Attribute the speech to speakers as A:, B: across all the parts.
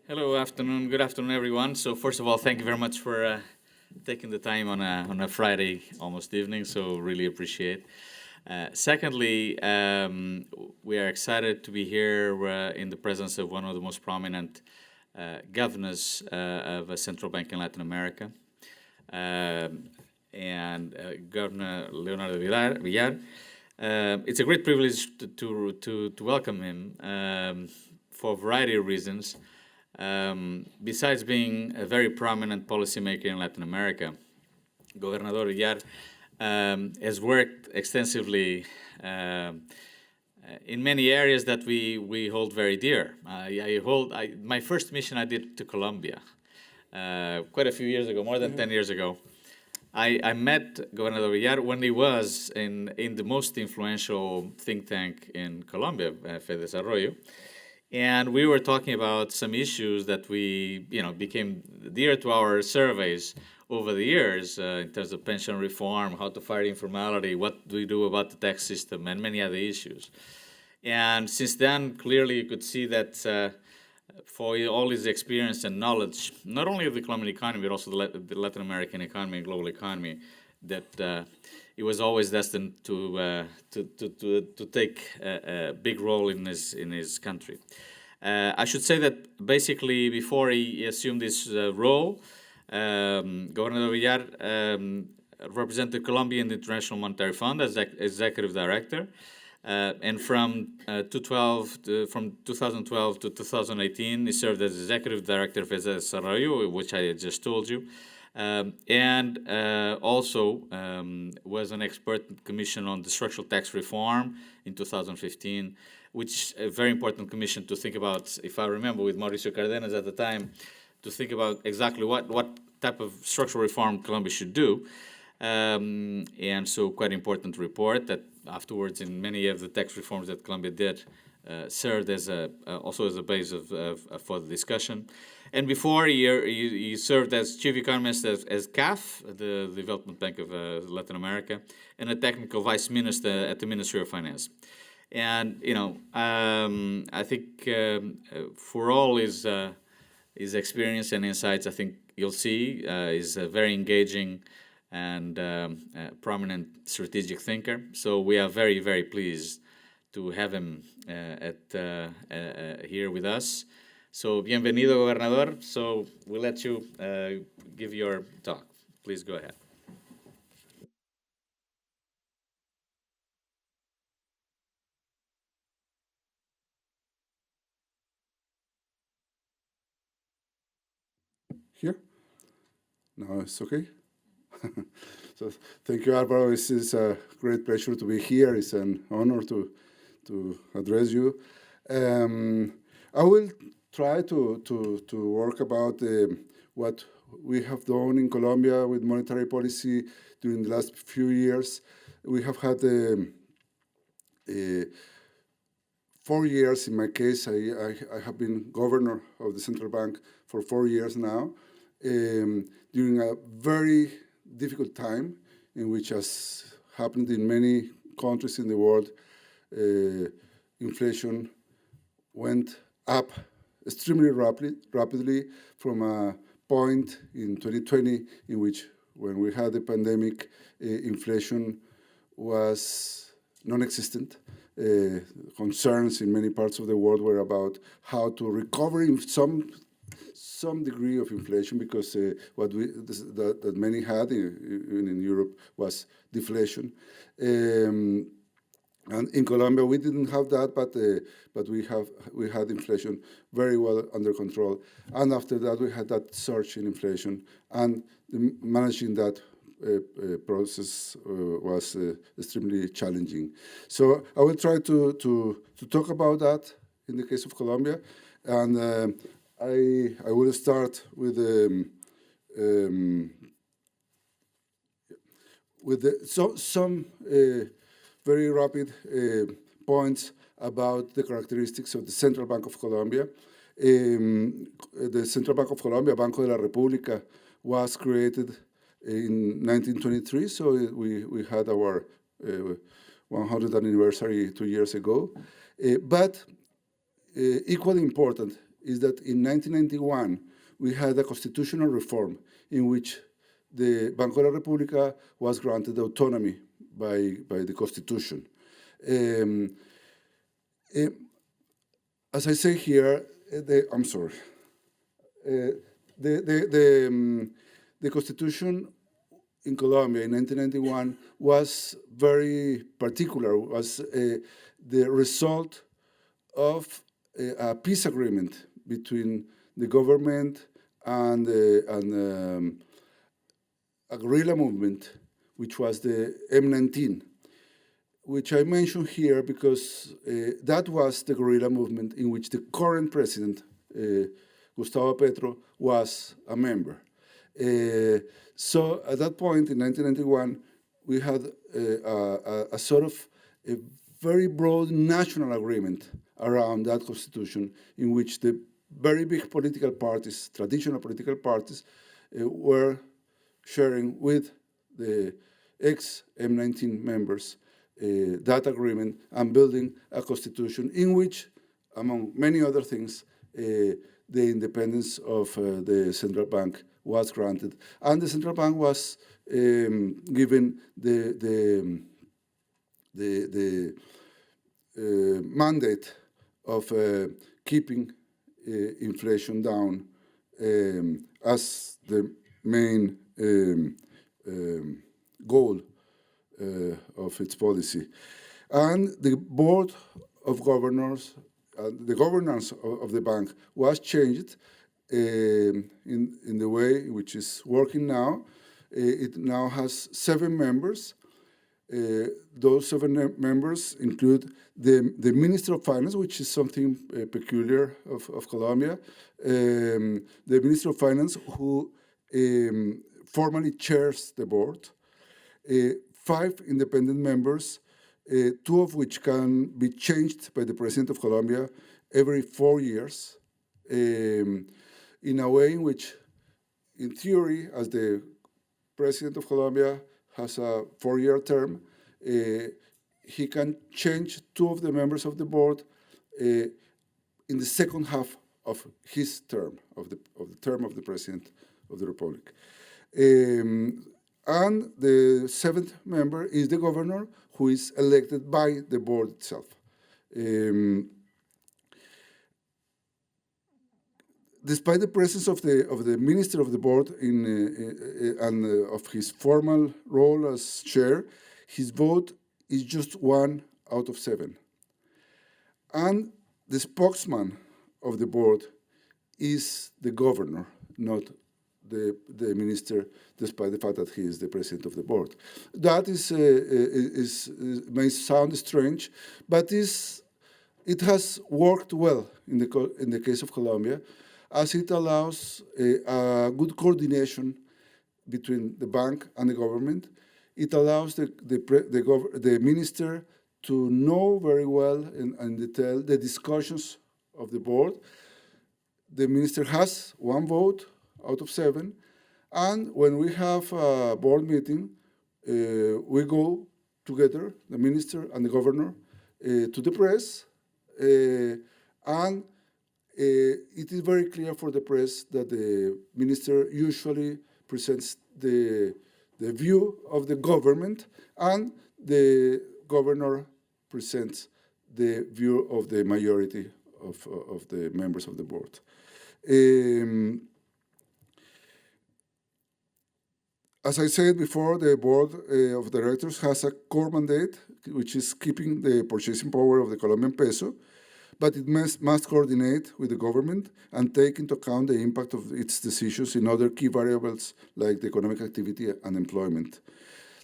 A: Hello, afternoon. Good afternoon, everyone. So first of all, thank you very much for taking the time on a Friday, almost evening. So really appreciate. Secondly, we are excited to be here in the presence of one of the most prominent governors of a central bank in Latin America, and Governor Leonardo Villar. It's a great privilege to welcome him for a variety of reasons. Besides being a very prominent policymaker in Latin America, Gobernador Villar has worked extensively in many areas that we hold very dear. My first mission I did to Colombia quite a few years ago, more than 10 years ago. I met Gobernador Villar when he was in the most influential think tank in Colombia, FEDesarrollo. And we were talking about some issues that became dear to our surveys over the years in terms of pension reform, how to fight informality, what do we do about the tax system, and many other issues. And since then, clearly you could see that for all his experience and knowledge, not only of the Colombian economy, but also the Latin American economy and global economy, that he was always destined to take a big role in his country. I should say that basically before he assumed this role, Governor Villar represented Colombia in the International Monetary Fund as executive director. And from 2012 to 2018, he served as executive director of FEDesarrollo, which I just told you. And also was an expert commission on the structural tax reform in 2015, which a very important commission to think about, if I remember, with Mauricio Cardenas at the time, to think about exactly what type of structural reform Colombia should do. And so quite important report that afterwards in many of the tax reforms that Colombia did served as also as a base for the discussion. And before he served as chief economist as CAF, the Development Bank of Latin America, and a technical vice minister at the Ministry of Finance. And I think for all his experience and insights, I think you'll see is a very engaging and prominent strategic thinker. So we are very, very pleased to have him here with us. So, bienvenido, Gobernador. So, we'll let you give your talk. Please go ahead.
B: Here? No, it's okay. So, thank you, Alvaro. It is a great pleasure to be here. It's an honor to address you. I will try to work about what we have done in Colombia with monetary policy during the last few years. We have had 4 years. In my case, I have been governor of the central bank for 4 years now, during a very difficult time in which, as happened in many countries in the world, inflation went up extremely rapidly from a point in 2020 in which, when we had the pandemic, inflation was non-existent. Concerns in many parts of the world were about how to recover in some degree of inflation, because that many had in Europe was deflation. And in Colombia, we didn't have that, but we had inflation very well under control. And after that, we had that surge in inflation, and managing that process was extremely challenging. So I will try to talk about that in the case of Colombia, and I will start with some very rapid points about the characteristics of the Central Bank of Colombia. The Central Bank of Colombia, Banco de la República, was created in 1923, so we had our 100th anniversary 2 years ago. But equally important is that in 1991, we had a constitutional reform in which the Banco de la República was granted autonomy by the Constitution. As I say here, I'm sorry. The Constitution in Colombia in 1991 was very particular, was the result of a peace agreement between the government and a guerrilla movement, which was the M19, which I mention here because that was the guerrilla movement in which the current president, Gustavo Petro, was a member. So at that point in 1991, we had a sort of a very broad national agreement around that constitution in which the very big political parties, traditional political parties, were sharing with the ex-M19 members that agreement and building a constitution in which, among many other things, the independence of the central bank was granted. And the central bank was given the mandate of keeping inflation down as the main goal of its policy. And the board of governors, the governance of the bank was changed in the way which is working now. It now has 7 members. Those 7 members include the Minister of Finance, which is something peculiar of Colombia, the Minister of Finance who formally chairs the board, 5 independent members, 2 of which can be changed by the President of Colombia every 4 years, in a way in which, in theory, as the President of Colombia has a 4-year term, he can change 2 of the members of the board in the second half of his term, of the term of the President of the Republic. And the 7th member is the governor, who is elected by the board itself. Despite the presence of the minister of the board and of his formal role as chair, his vote is just 1 out of 7. And the spokesman of the board is the governor, not the minister, despite the fact that he is the president of the board. That may sound strange, but it has worked well in the case of Colombia, as it allows a good coordination between the bank and the government. It allows the minister to know very well in detail the discussions of the board. The minister has 1 vote out of 7, and when we have a board meeting, we go together, the minister and the governor, to the press, and it is very clear for the press that the minister usually presents the view of the government, and the governor presents the view of the majority of the members of the board. As I said before, the board of directors has a core mandate, which is keeping the purchasing power of the Colombian peso, but it must coordinate with the government and take into account the impact of its decisions in other key variables like the economic activity and employment.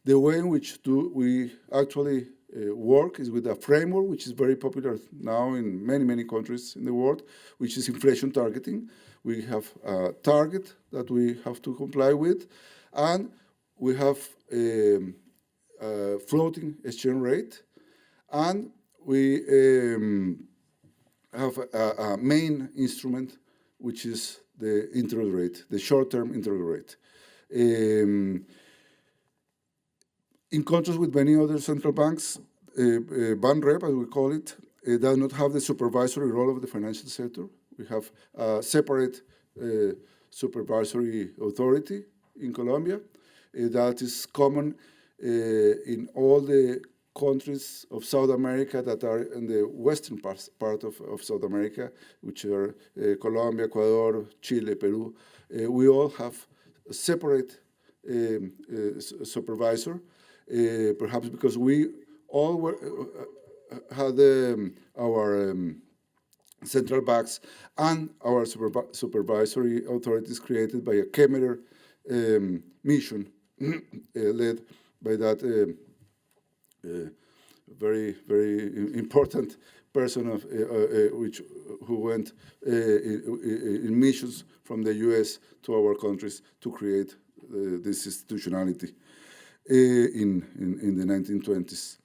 B: The way in which we actually work is with a framework which is very popular now in many, many countries in the world, which is inflation targeting. We have a target that we have to comply with, and we have a floating exchange rate, and we have a main instrument, which is the interest rate, the short-term interest rate. In contrast with many other central banks, BANREP, as we call it, does not have the supervisory role of the financial sector. We have a separate supervisory authority in Colombia that is common in all the countries of South America that are in the western part of South America, which are Colombia, Ecuador, Chile, Peru. We all have a separate supervisor, perhaps because we all had our central banks and our supervisory authorities created by a Kemmerer mission led by that very, very important person who went in missions from the US to our countries to create this institutionality in the 1920s.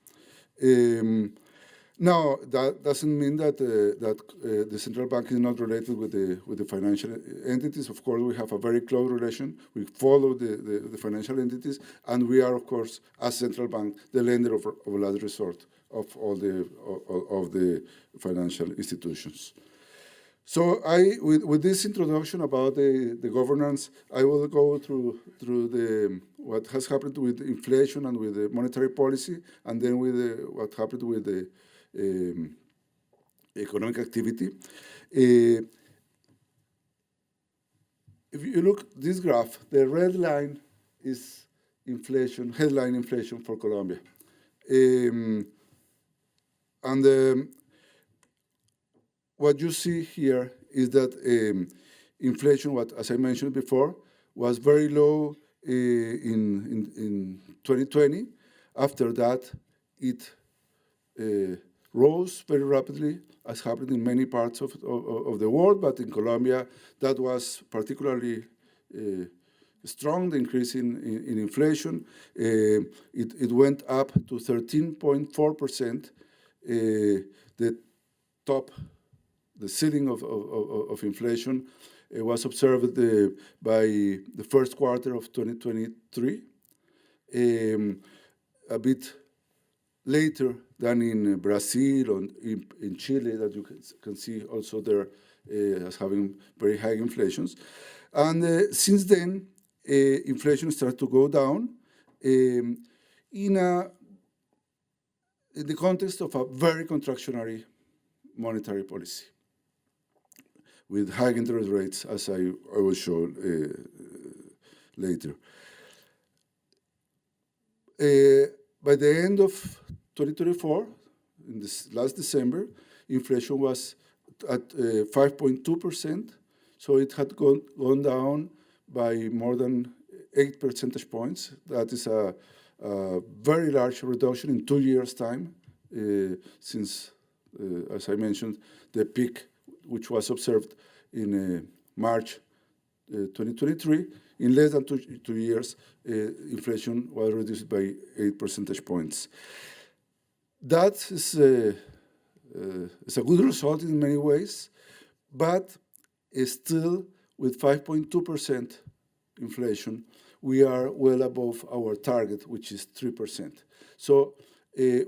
B: Now, that doesn't mean that the central bank is not related with the financial entities. Of course, we have a very close relation. We follow the financial entities, and we are, of course, as central bank, the lender of last resort of all the financial institutions. So with this introduction about the governance, I will go through what has happened with inflation and with the monetary policy, and then with what happened with the economic activity. If you look at this graph, the red line is inflation, headline inflation for Colombia. What you see here is that inflation, as I mentioned before, was very low in 2020. After that, it rose very rapidly, as happened in many parts of the world, but in Colombia, that was particularly strong, the increase in inflation. It went up to 13.4%. The ceiling of inflation was observed by the first quarter of 2023, a bit later than in Brazil and in Chile, that you can see also there as having very high inflations. And since then, inflation started to go down in the context of a very contractionary monetary policy with high interest rates, as I will show later. By the end of 2024, in this last December, inflation was at 5.2%, so it had gone down by more than 8 percentage points. That is a very large reduction in 2 years' time, since, as I mentioned, the peak, which was observed in March 2023, in less than two years, inflation was reduced by 8 percentage points. That is a good result in many ways, but still with 5.2% inflation, we are well above our target, which is 3%. So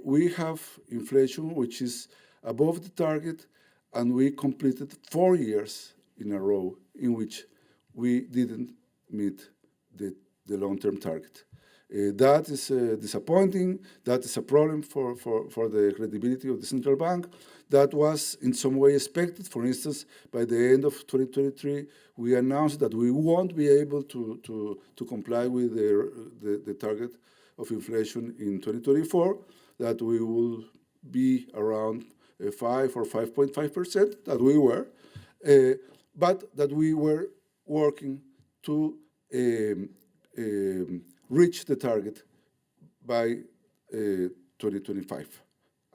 B: we have inflation which is above the target, and we completed 4 years in a row in which we didn't meet the long-term target. That is disappointing. That is a problem for the credibility of the central bank. That was in some way expected. For instance, by the end of 2023, we announced that we won't be able to comply with the target of inflation in 2024, that we will be around 5 or 5.5%, that we were, but that we were working to reach the target by 2025.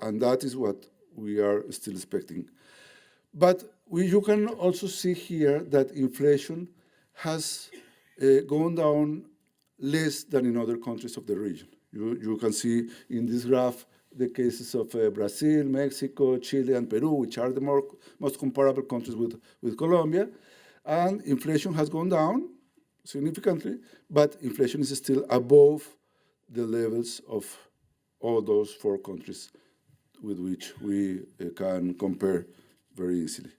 B: And that is what we are still expecting. But you can also see here that inflation has gone down less than in other countries of the region. You can see in this graph the cases of Brazil, Mexico, Chile, and Peru, which are the most comparable countries with Colombia. And inflation has gone down significantly, but inflation is still above the levels of all those 4 countries with which we can compare very easily.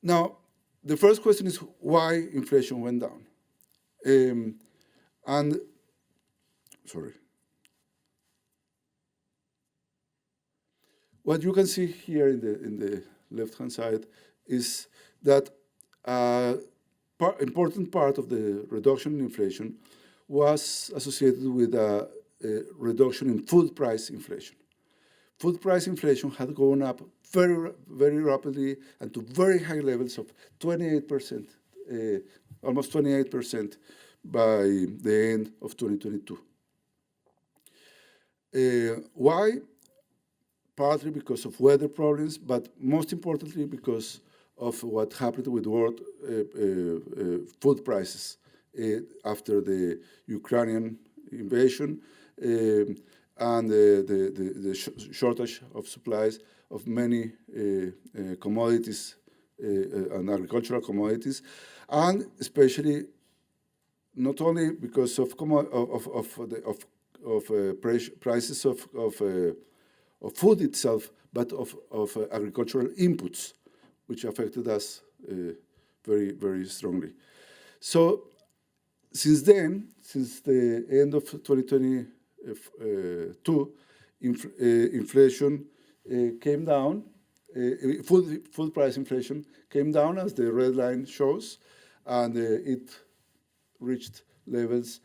B: Now, the first question is why inflation went down. And, sorry. What you can see here in the left-hand side is that important part of the reduction in inflation was associated with a reduction in food price inflation. Food price inflation had gone up very, very rapidly and to very high levels of 28%, almost 28% by the end of 2022. Why? Partly because of weather problems, but most importantly because of what happened with world food prices after the Ukrainian invasion and the shortage of supplies of many commodities and agricultural commodities, and especially not only because of prices of food itself, but of agricultural inputs, which affected us very, very strongly. So since then, since the end of 2022, inflation came down, food price inflation came down, as the red line shows, and it reached levels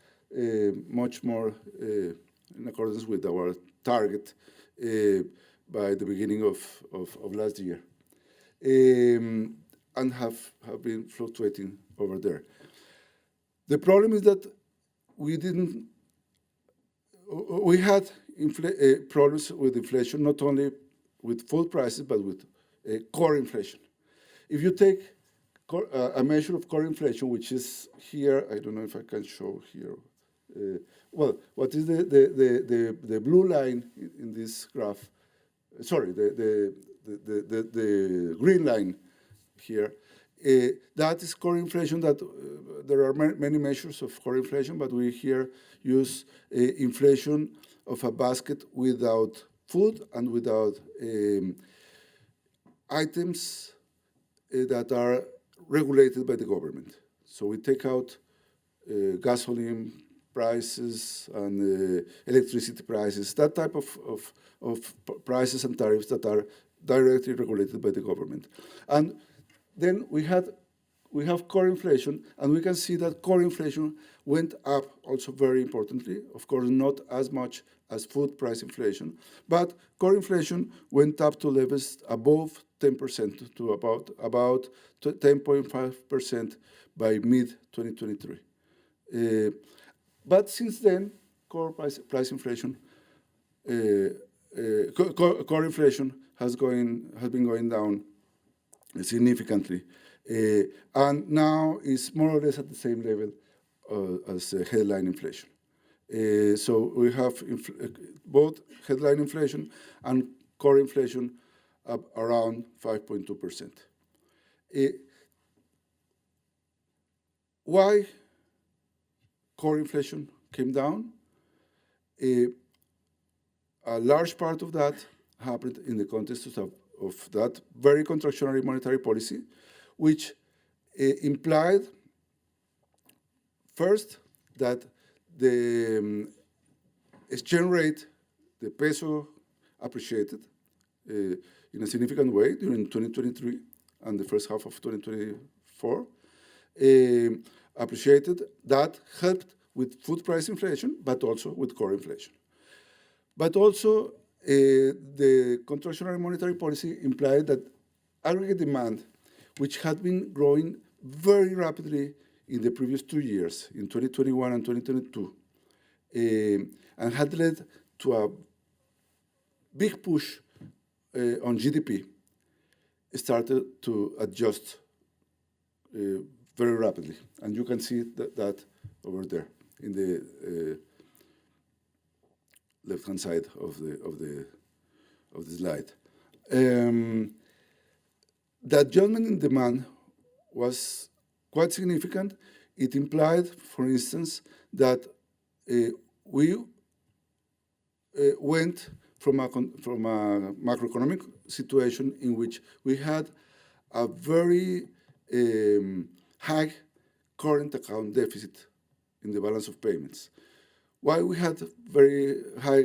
B: much more in accordance with our target by the beginning of last year, and have been fluctuating over there. The problem is that we had problems with inflation, not only with food prices, but with core inflation. If you take a measure of core inflation, which is here, I don't know if I can show here. Well, what is the blue line in this graph? Sorry, the green line here. That is core inflation. That there are many measures of core inflation, but we here use inflation of a basket without food and without items that are regulated by the government. So we take out gasoline prices and electricity prices, that type of prices and tariffs that are directly regulated by the government. And then we have core inflation, and we can see that core inflation went up also very importantly, of course not as much as food price inflation, but core inflation went up to levels above 10%, to about 10.5% by mid-2023. But since then, core inflation has been going down significantly, and now is more or less at the same level as headline inflation. So we have both headline inflation and core inflation up around 5.2%. Why core inflation came down? A large part of that happened in the context of that very contractionary monetary policy, which implied first that the exchange rate, the peso, appreciated in a significant way during 2023 and the first half of 2024. Appreciated. That helped with food price inflation, but also with core inflation. But also, the contractionary monetary policy implied that aggregate demand, which had been growing very rapidly in the previous 2 years, in 2021 and 2022, and had led to a big push on GDP, started to adjust very rapidly. And you can see that over there in the left-hand side of the slide. The adjustment in demand was quite significant. It implied, for instance, that we went from a macroeconomic situation in which we had a very high current account deficit in the balance of payments. Why we had very high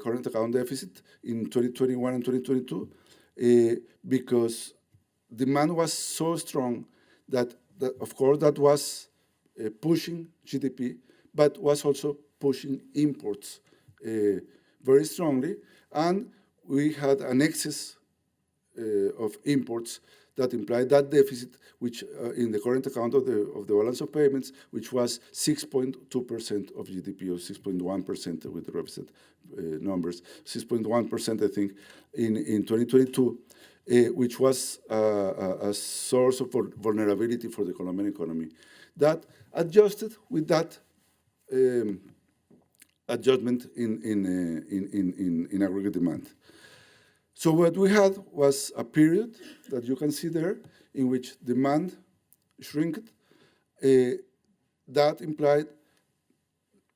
B: current account deficit in 2021 and 2022? Because demand was so strong that of course, that was pushing GDP, but was also pushing imports very strongly. And we had an excess of imports that implied that deficit, which in the current account of the balance of payments, which was 6.2% of GDP, or 6.1% with the represent numbers, 6.1%, I think, in 2022, which was a source of vulnerability for the Colombian economy. That adjusted with that adjustment in aggregate demand. So what we had was a period that you can see there in which demand shrinked. That implied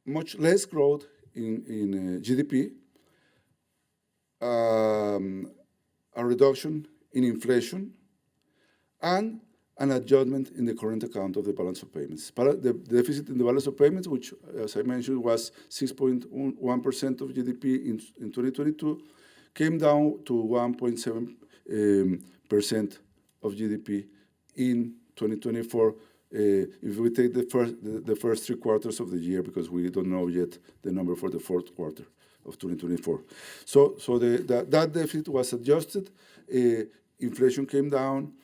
B: much less growth in GDP, a reduction in inflation, and an adjustment in the current account of the balance of payments. The deficit in the balance of payments, which, as I mentioned, was 6.1% of GDP in 2022, came down to 1.7% of GDP in 2024, if we take the first 3 quarters of the year, because we don't know yet the number for the 4th quarter of 2024. So that deficit was adjusted, inflation came down,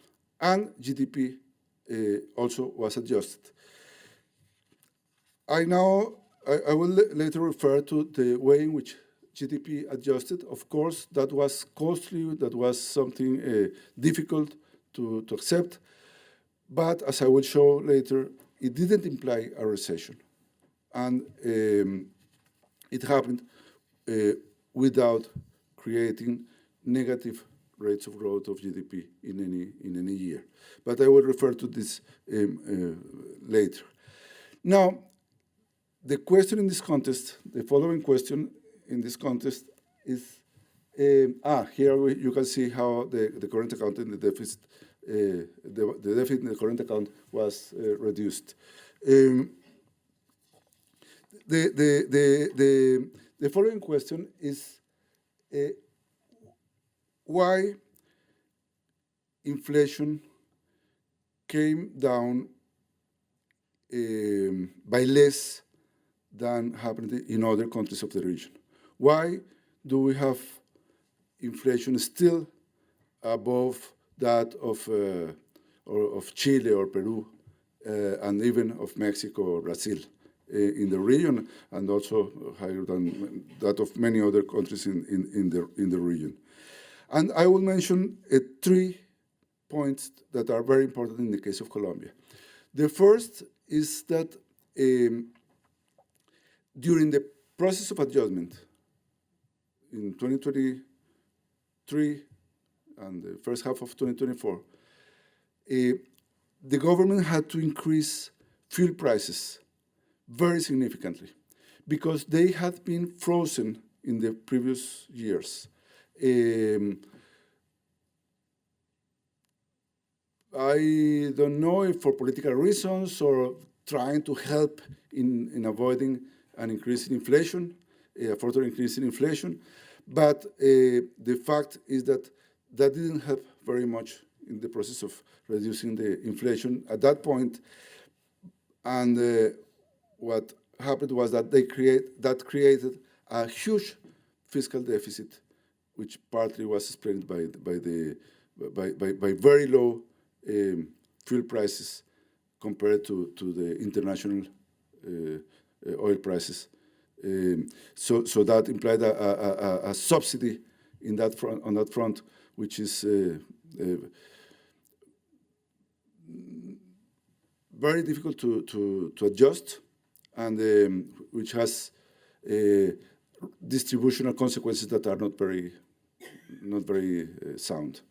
B: and GDP also was adjusted. I will later refer to the way in which GDP adjusted. Of course, that was costly, that was something difficult to accept, but as I will show later, it didn't imply a recession. And it happened without creating negative rates of growth of GDP in any year. But I will refer to this later. Now, the question in this context, the following question in this context is, here you can see how the current account and the deficit, the deficit in the current account was reduced. The following question is, why inflation came down by less than happened in other countries of the region? Why do we have inflation still above that of Chile or Peru, and even of Mexico or Brazil in the region, and also higher than that of many other countries in the region? And I will mention 3 points that are very important in the case of Colombia. The first is that during the process of adjustment in 2023 and the first half of 2024, the government had to increase fuel prices very significantly because they had been frozen in the previous years. I don't know if for political reasons or trying to help in avoiding an increase in inflation, a further increase in inflation, but the fact is that that didn't help very much in the process of reducing the inflation at that point. And what happened was that that created a huge fiscal deficit, which partly was explained by very low fuel prices compared to the international oil prices. So that implied a subsidy in that front, on that front, which is very difficult to adjust, and which has distributional consequences that are not very sound.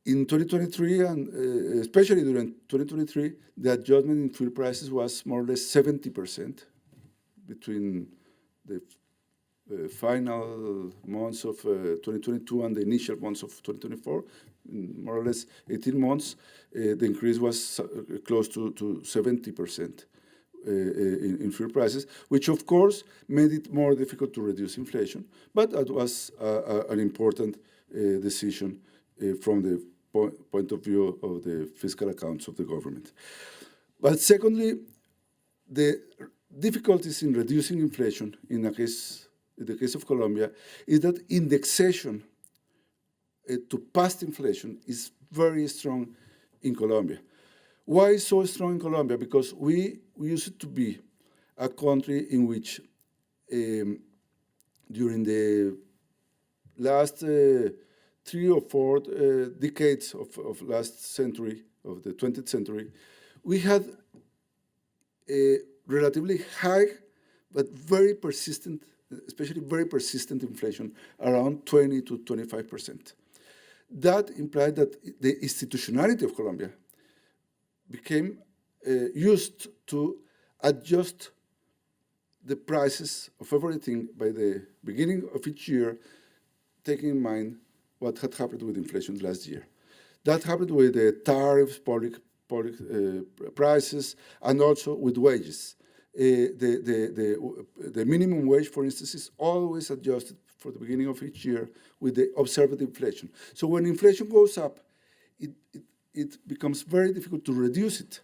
B: In 2023, and especially during 2023, the adjustment in fuel prices was more or less 70% between the final months of 2022 and the initial months of 2024, more or less 18 months, the increase was close to 70% in fuel prices, which of course made it more difficult to reduce inflation, but that was an important decision from the point of view of the fiscal accounts of the government. But secondly, the difficulties in reducing inflation in the case of Colombia is that indexation to past inflation is very strong in Colombia. Why so strong in Colombia? Because we used to be a country in which during the last 3 or 4 decades of last century, of the 20th century, we had a relatively high but very persistent, especially very persistent inflation, around 20 to 25%. That implied that the institutionality of Colombia became used to adjust the prices of everything by the beginning of each year, taking in mind what had happened with inflation last year. That happened with the tariffs, public prices, and also with wages. The minimum wage, for instance, is always adjusted for the beginning of each year with the observed inflation. So when inflation goes up, it becomes very difficult to reduce it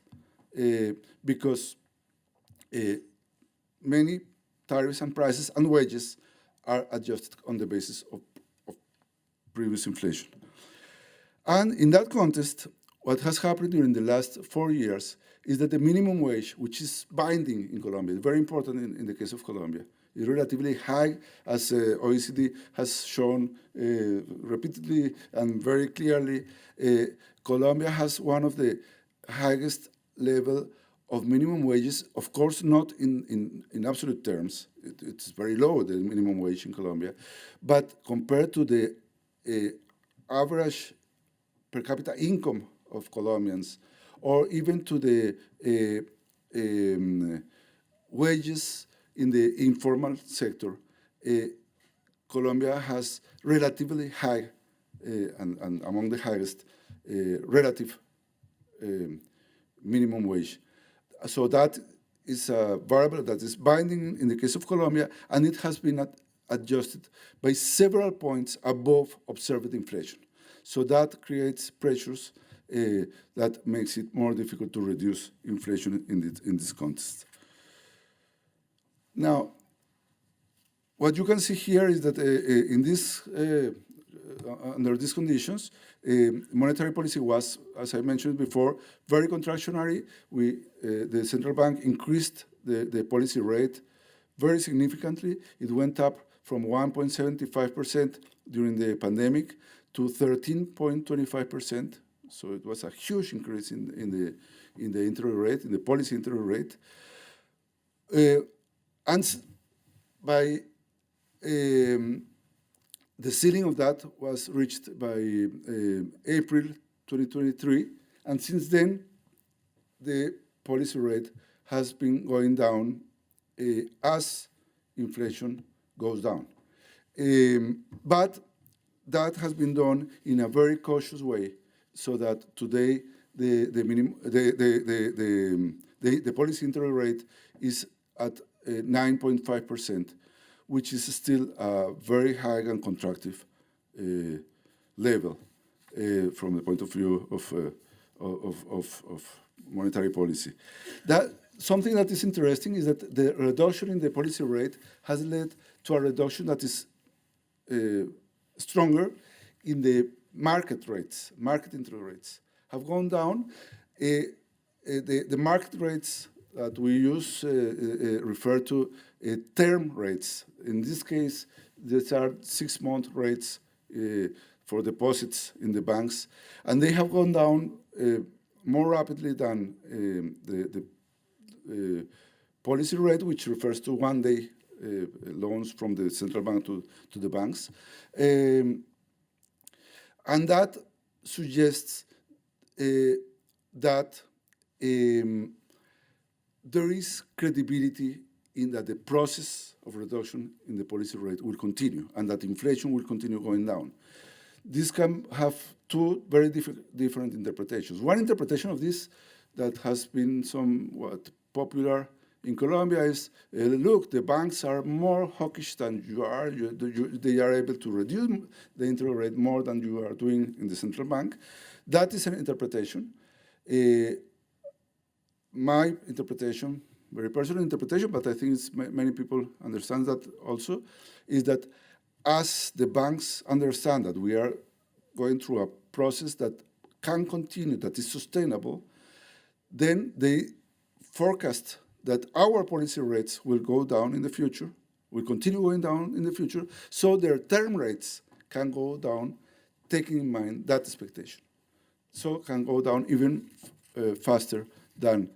B: because many tariffs and prices and wages are adjusted on the basis of previous inflation. And in that context, what has happened during the last 4 years is that the minimum wage, which is binding in Colombia, is very important in the case of Colombia, is relatively high, as OECD has shown repeatedly and very clearly. Colombia has one of the highest level of minimum wages, of course not in absolute terms. It's very low, the minimum wage in Colombia, but compared to the average per capita income of Colombians, or even to the wages in the informal sector, Colombia has relatively high, and among the highest, relative minimum wage. So that is a variable that is binding in the case of Colombia, and it has been adjusted by several points above observed inflation. So that creates pressures that makes it more difficult to reduce inflation in this context. Now, what you can see here is that in this, under these conditions, monetary policy was, as I mentioned before, very contractionary. The central bank increased the policy rate very significantly. It went up from 1.75% during the pandemic to 13.25%. So it was a huge increase in the interest rate, in the policy interest rate. And by the ceiling of that was reached by April 2023, and since then, the policy rate has been going down as inflation goes down. But that has been done in a very cautious way, so that today the policy interest rate is at 9.5%, which is still a very high and contractive level from the point of view of monetary policy. Something that is interesting is that the reduction in the policy rate has led to a reduction that is stronger in the market rates. Market interest rates have gone down. The market rates that we use refer to term rates. In this case, these are 6-month rates for deposits in the banks, and they have gone down more rapidly than the policy rate, which refers to one-day loans from the central bank to the banks. And that suggests that there is credibility in that the process of reduction in the policy rate will continue and that inflation will continue going down. This can have two very different interpretations. One interpretation of this that has been somewhat popular in Colombia is, look, the banks are more hawkish than you are. They are able to reduce the interest rate more than you are doing in the central bank. That is an interpretation. My interpretation, very personal interpretation, but I think many people understand that also, is that as the banks understand that we are going through a process that can continue, that is sustainable, then they forecast that our policy rates will go down in the future, will continue going down in the future, so their term rates can go down, taking in mind that expectation. So can go down even faster than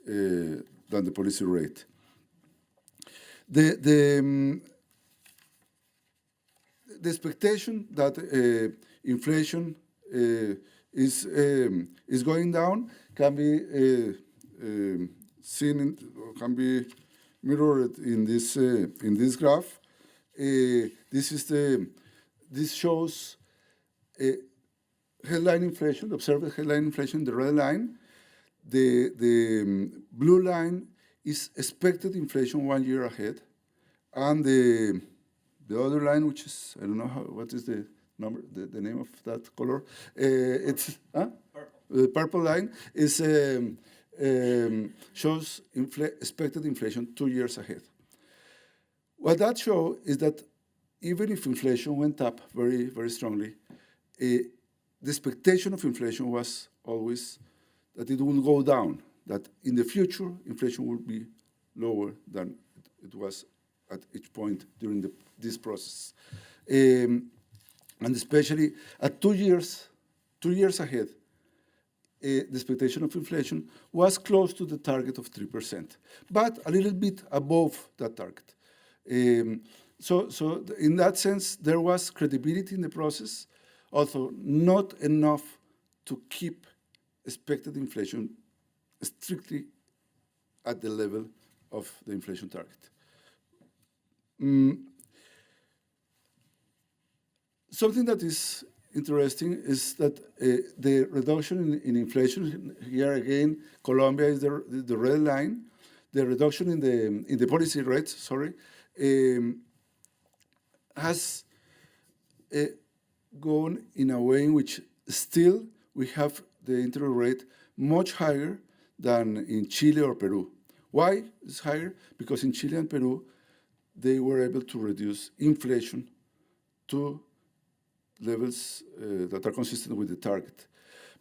B: the policy rate. The expectation that inflation is going down can be seen, can be mirrored in this graph. This shows headline inflation, observed headline inflation, the red line. The blue line is expected inflation 1 year ahead, and the other line, which is, I don't know what is the number, the name of that color. It's purple. The purple line is shows expected inflation 2 years ahead. What that shows is that even if inflation went up very, very strongly, the expectation of inflation was always that it will go down, that in the future, inflation will be lower than it was at each point during this process. And especially at 2 years ahead, the expectation of inflation was close to the target of 3%, but a little bit above that target. So in that sense, there was credibility in the process, although not enough to keep expected inflation strictly at the level of the inflation target. Something that is interesting is that the reduction in inflation, here again, Colombia is the red line. The reduction in the policy rates, sorry, has gone in a way in which still we have the interest rate much higher than in Chile or Peru. Why it's higher? Because in Chile and Peru, they were able to reduce inflation to levels that are consistent with the target.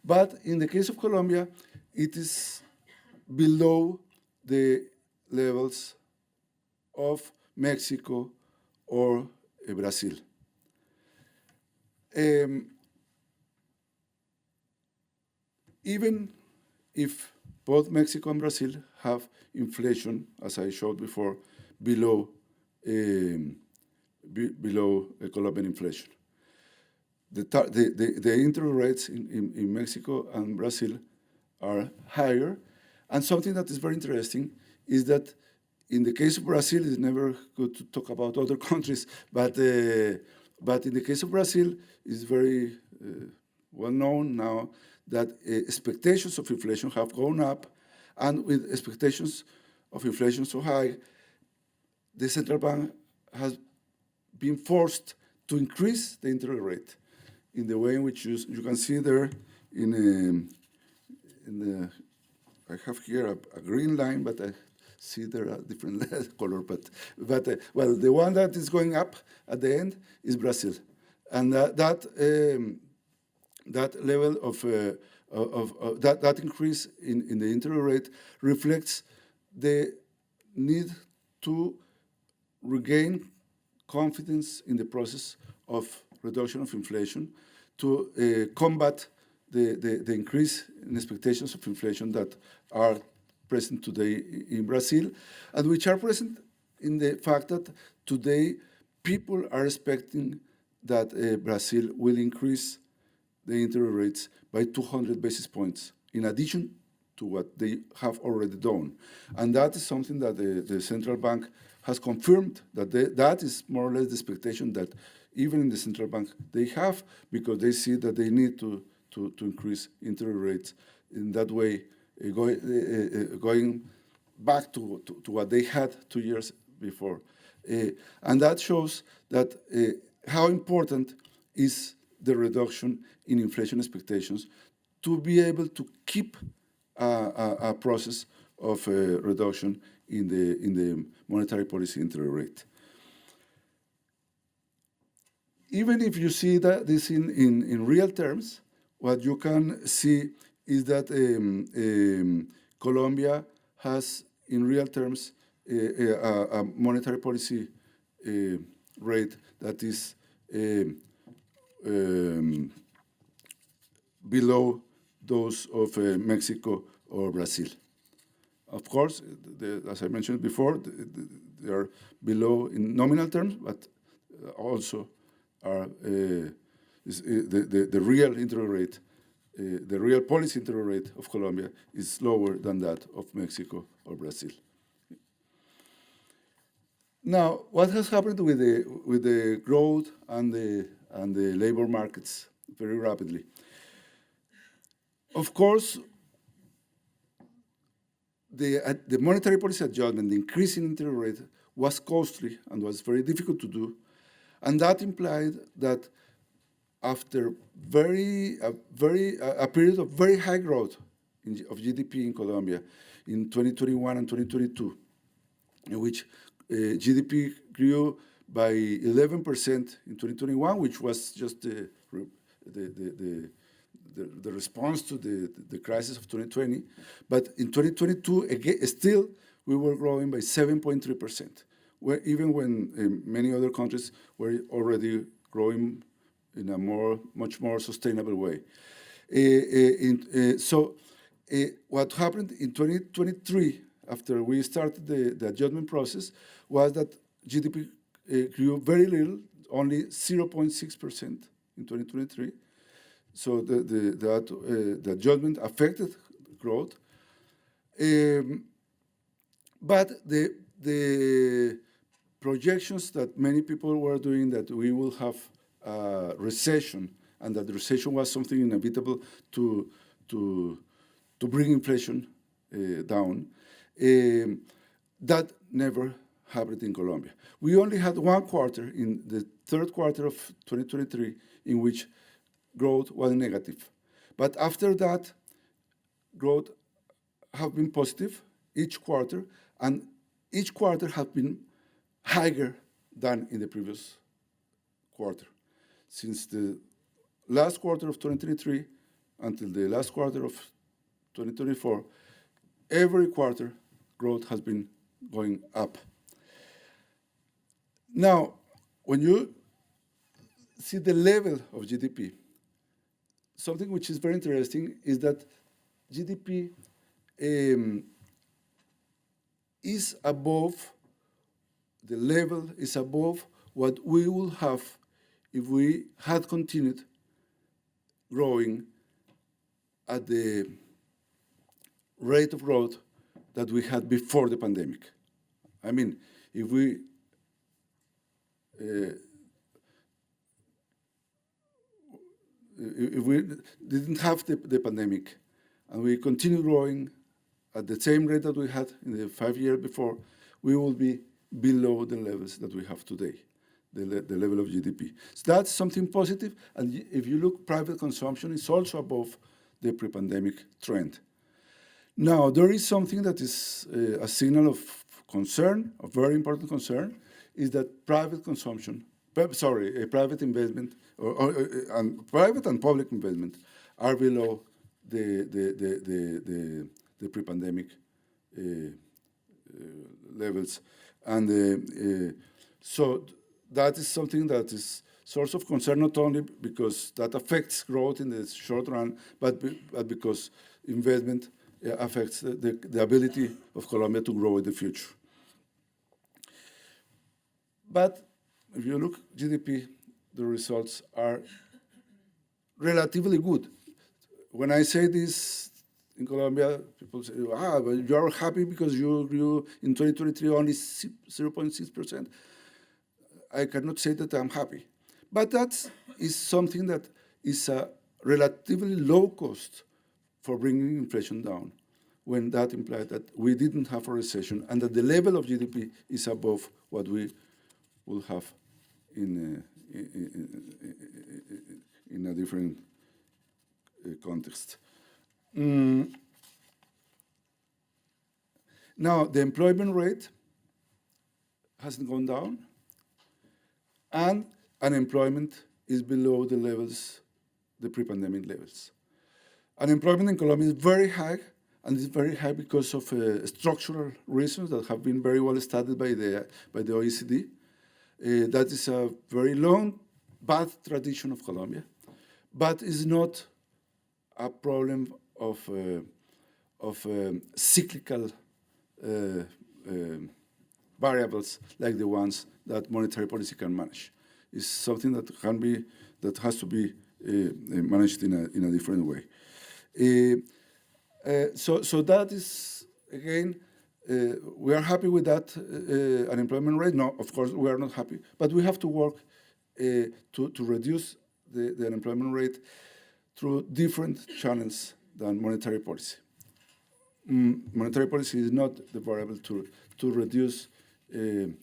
B: But in the case of Colombia, it is below the levels of Mexico or Brazil. Even if both Mexico and Brazil have inflation, as I showed before, below Colombian inflation. The interest rates in Mexico and Brazil are higher. And something that is very interesting is that in the case of Brazil, it's never good to talk about other countries, but in the case of Brazil, it's very well known now that expectations of inflation have gone up, and with expectations of inflation so high, the central bank has been forced to increase the interest rate in the way in which you can see there I have here a green line, but I see there a different color. But well, the one that is going up at the end is Brazil, and that level of that increase in the interest rate reflects the need to regain confidence in the process of reduction of inflation, to combat the increase in expectations of inflation that are present today in Brazil, and which are present in the fact that today people are expecting that Brazil will increase the interest rates by 200 basis points, in addition to what they have already done. And that is something that the central bank has confirmed, that that is more or less the expectation that even in the central bank they have, because they see that they need to increase interest rates in that way, going back to what they had 2 years before. And that shows that how important is the reduction in inflation expectations to be able to keep a process of reduction in the monetary policy interest rate. Even if you see that this in real terms, what you can see is that Colombia has, in real terms, a monetary policy rate that is below those of Mexico or Brazil. Of course, as I mentioned before, they are below in nominal terms, but also are the real interest rate, the real policy interest rate of Colombia is lower than that of Mexico or Brazil. Now, what has happened with the growth and the labor markets very rapidly? Of course, the monetary policy adjustment, the increase in interest rate, was costly and was very difficult to do. And that implied that after a period of very high growth of GDP in Colombia in 2021 and 2022, in which GDP grew by 11% in 2021, which was just the response to the crisis of 2020. But in 2022, again, still, we were growing by 7.3%, even when many other countries were already growing in a much more sustainable way. So what happened in 2023, after we started the adjustment process, was that GDP grew very little, only 0.6% in 2023. So the adjustment affected growth. But the projections that many people were doing, that we will have a recession, and that the recession was something inevitable to bring inflation down, that never happened in Colombia. We only had one quarter, in the third quarter of 2023, in which growth was negative. But after that, growth have been positive each quarter, and each quarter have been higher than in the previous quarter. Since the last quarter of 2023 until the last quarter of 2024, every quarter growth has been going up. Now, when you see the level of GDP, something which is very interesting is that GDP is above, the level is above what we would have if we had continued growing at the rate of growth that we had before the pandemic. I mean, if we didn't have the pandemic and we continue growing at the same rate that we had in the 5 years before, we will be below the levels that we have today, the level of GDP. So that's something positive. And if you look, private consumption is also above the pre-pandemic trend. Now, there is something that is a signal of concern, a very important concern, is that private consumption, private investment, and private and public investment are below the pre-pandemic levels. And so that is something that is source of concern, not only because that affects growth in the short run, but because investment affects the ability of Colombia to grow in the future. But if you look at GDP, the results are relatively good. When I say this in Colombia, people say, but you're happy because you grew in 2023 only 0.6%. I cannot say that I'm happy. But that is something that is a relatively low cost for bringing inflation down, when that implies that we didn't have a recession and that the level of GDP is above what we will have in a different context. Now, the employment rate hasn't gone down, and unemployment is below the levels, the pre-pandemic levels. Unemployment in Colombia is very high, and it's very high because of structural reasons that have been very well studied by the OECD. That is a very long, bad tradition of Colombia, but is not a problem of cyclical variables like the ones that monetary policy can manage. It's something that has to be managed in a different way. So that is, again, we are happy with that unemployment rate. No, of course, we are not happy, but we have to work to reduce the unemployment rate through different channels than monetary policy. Monetary policy is not the variable to reduce the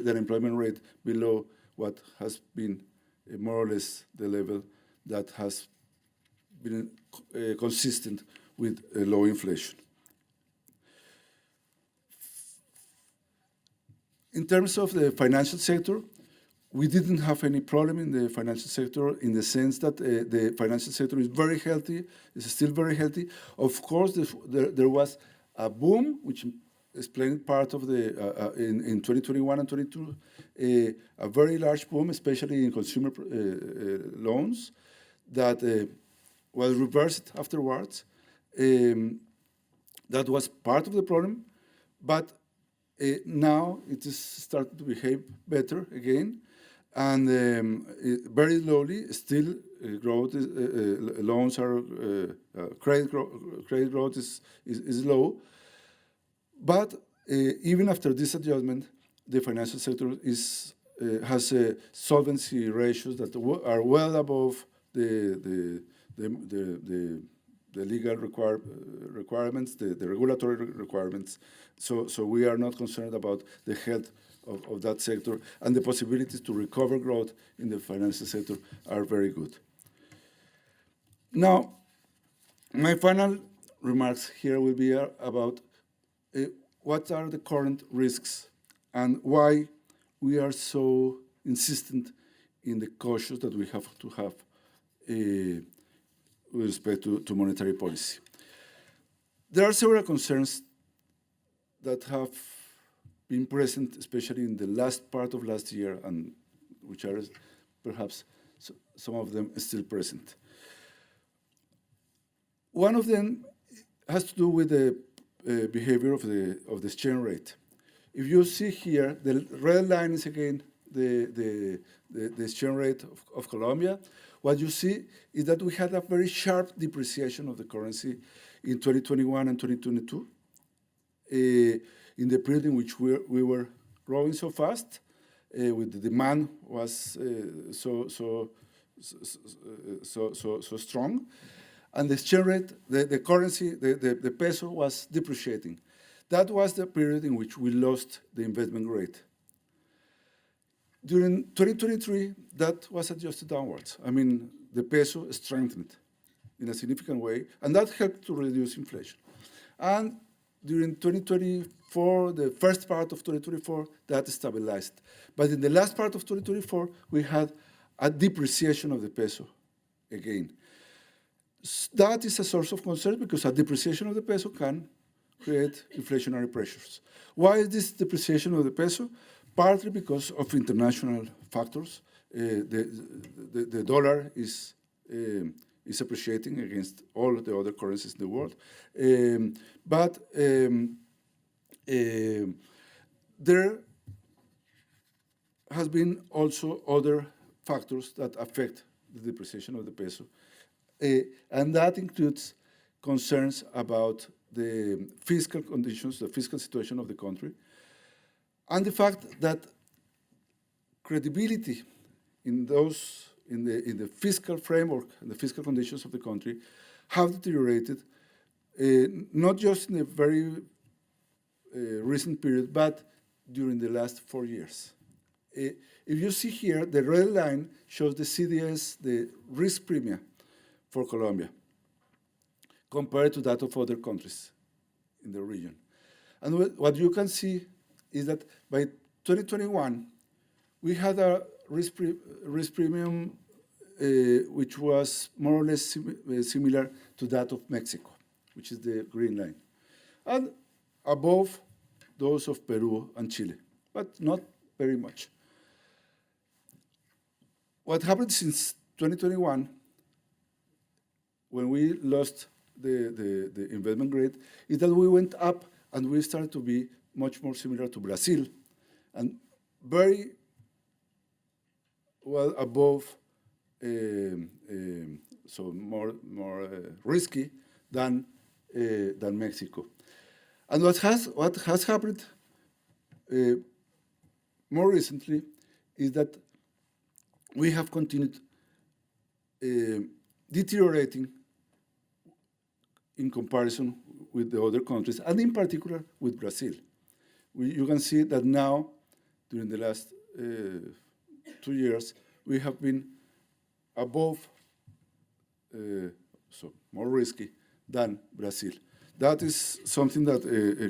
B: unemployment rate below what has been more or less the level that has been consistent with low inflation. In terms of the financial sector, we didn't have any problem in the financial sector in the sense that the financial sector is very healthy, is still very healthy. Of course, there was a boom, which explained part of the, in 2021 and 22, a very large boom, especially in consumer loans, that was reversed afterwards. That was part of the problem, but now it is starting to behave better again. And very slowly, still growth loans are credit growth is low, but even after this adjustment, the financial sector has solvency ratios that are well above the legal requirements, the regulatory requirements. So we are not concerned about the health of that sector, and the possibilities to recover growth in the financial sector are very good. Now, my final remarks here will be about what are the current risks and why we are so insistent in the caution that we have to have with respect to monetary policy. There are several concerns that have been present, especially in the last part of last year, and which are perhaps some of them still present. One of them has to do with the behavior of the exchange rate. If you see here, the red line is again the exchange rate of Colombia. What you see is that we had a very sharp depreciation of the currency in 2021 and 2022. In the period in which we were growing so fast, with the demand was so strong, and the exchange rate, the currency, the peso was depreciating. That was the period in which we lost the investment grade. During 2023, that was adjusted downwards. I mean, the peso strengthened in a significant way, and that helped to reduce inflation. And during 2024, the first part of 2024, that stabilized. But in the last part of 2024, we had a depreciation of the peso again. That is a source of concern because a depreciation of the peso can create inflationary pressures. Why is this depreciation of the peso? Partly because of international factors. The dollar is appreciating against all the other currencies in the world. But there has been also other factors that affect the depreciation of the peso. And that includes concerns about the fiscal conditions, the fiscal situation of the country, and the fact that credibility in the fiscal framework and the fiscal conditions of the country have deteriorated, not just in a very recent period, but during the last 4 years. If you see here, the red line shows the CDS, the risk premium for Colombia, compared to that of other countries in the region. And what you can see is that by 2021, we had a risk premium which was more or less similar to that of Mexico, which is the green line, and above those of Peru and Chile, but not very much. What happened since 2021, when we lost the investment grade, is that we went up and we started to be much more similar to Brazil, and very well above, so more risky than Mexico. And what has happened more recently is that we have continued deteriorating in comparison with the other countries, and in particular with Brazil. You can see that now, during the last 2 years, we have been above, so more risky than Brazil. That is something that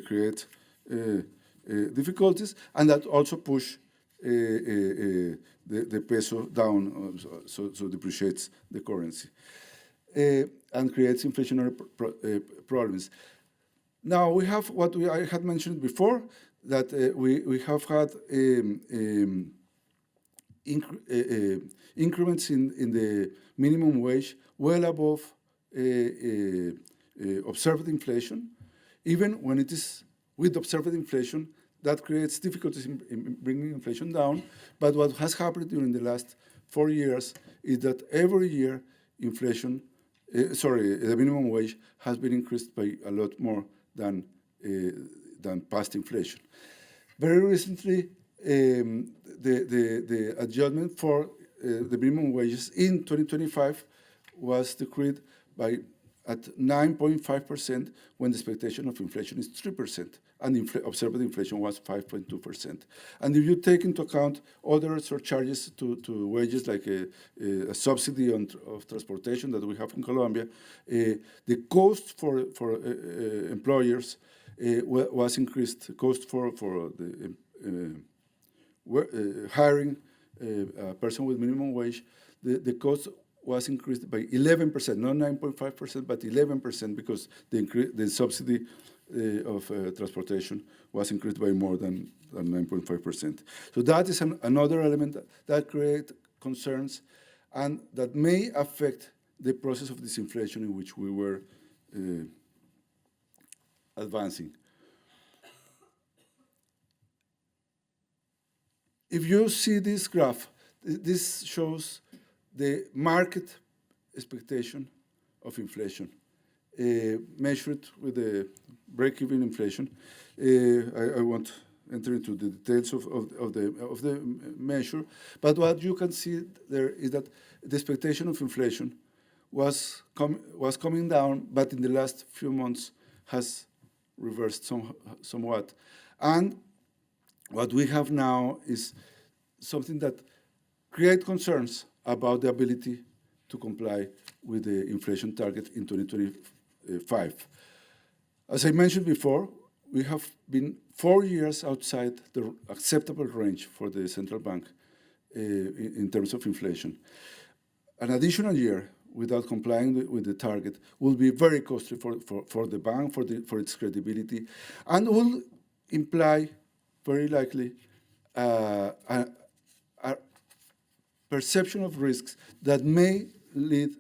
B: creates difficulties, and that also push the peso down, so depreciates the currency, and creates inflationary problems. Now we have what I had mentioned before, that we have had increments in the minimum wage well above observed inflation. Even when it is with observed inflation, that creates difficulties in bringing inflation down. But what has happened during the last 4 years is that every year inflation, the minimum wage has been increased by a lot more than past inflation. Very recently, the adjustment for the minimum wages in 2025 was decreed at 9.5% when the expectation of inflation is 3%, and observed inflation was 5.2%. And if you take into account other surcharges to wages, like a subsidy of transportation that we have in Colombia, the cost for employers was increased. The cost for the hiring a person with minimum wage, the cost was increased by 11%, not 9.5%, but 11%, because the subsidy of transportation was increased by more than 9.5%. So that is another element that creates concerns and that may affect the process of disinflation in which we were advancing. If you see this graph, this shows the market expectation of inflation, measured with the break-even inflation. I won't enter into the details of the measure, but what you can see there is that the expectation of inflation was coming down, but in the last few months has reversed somewhat. And what we have now is something that creates concerns about the ability to comply with the inflation target in 2025. As I mentioned before, we have been 4 years outside the acceptable range for the central bank in terms of inflation. An additional year without complying with the target will be very costly for the bank, for its credibility, and will imply, very likely, a perception of risks that may lead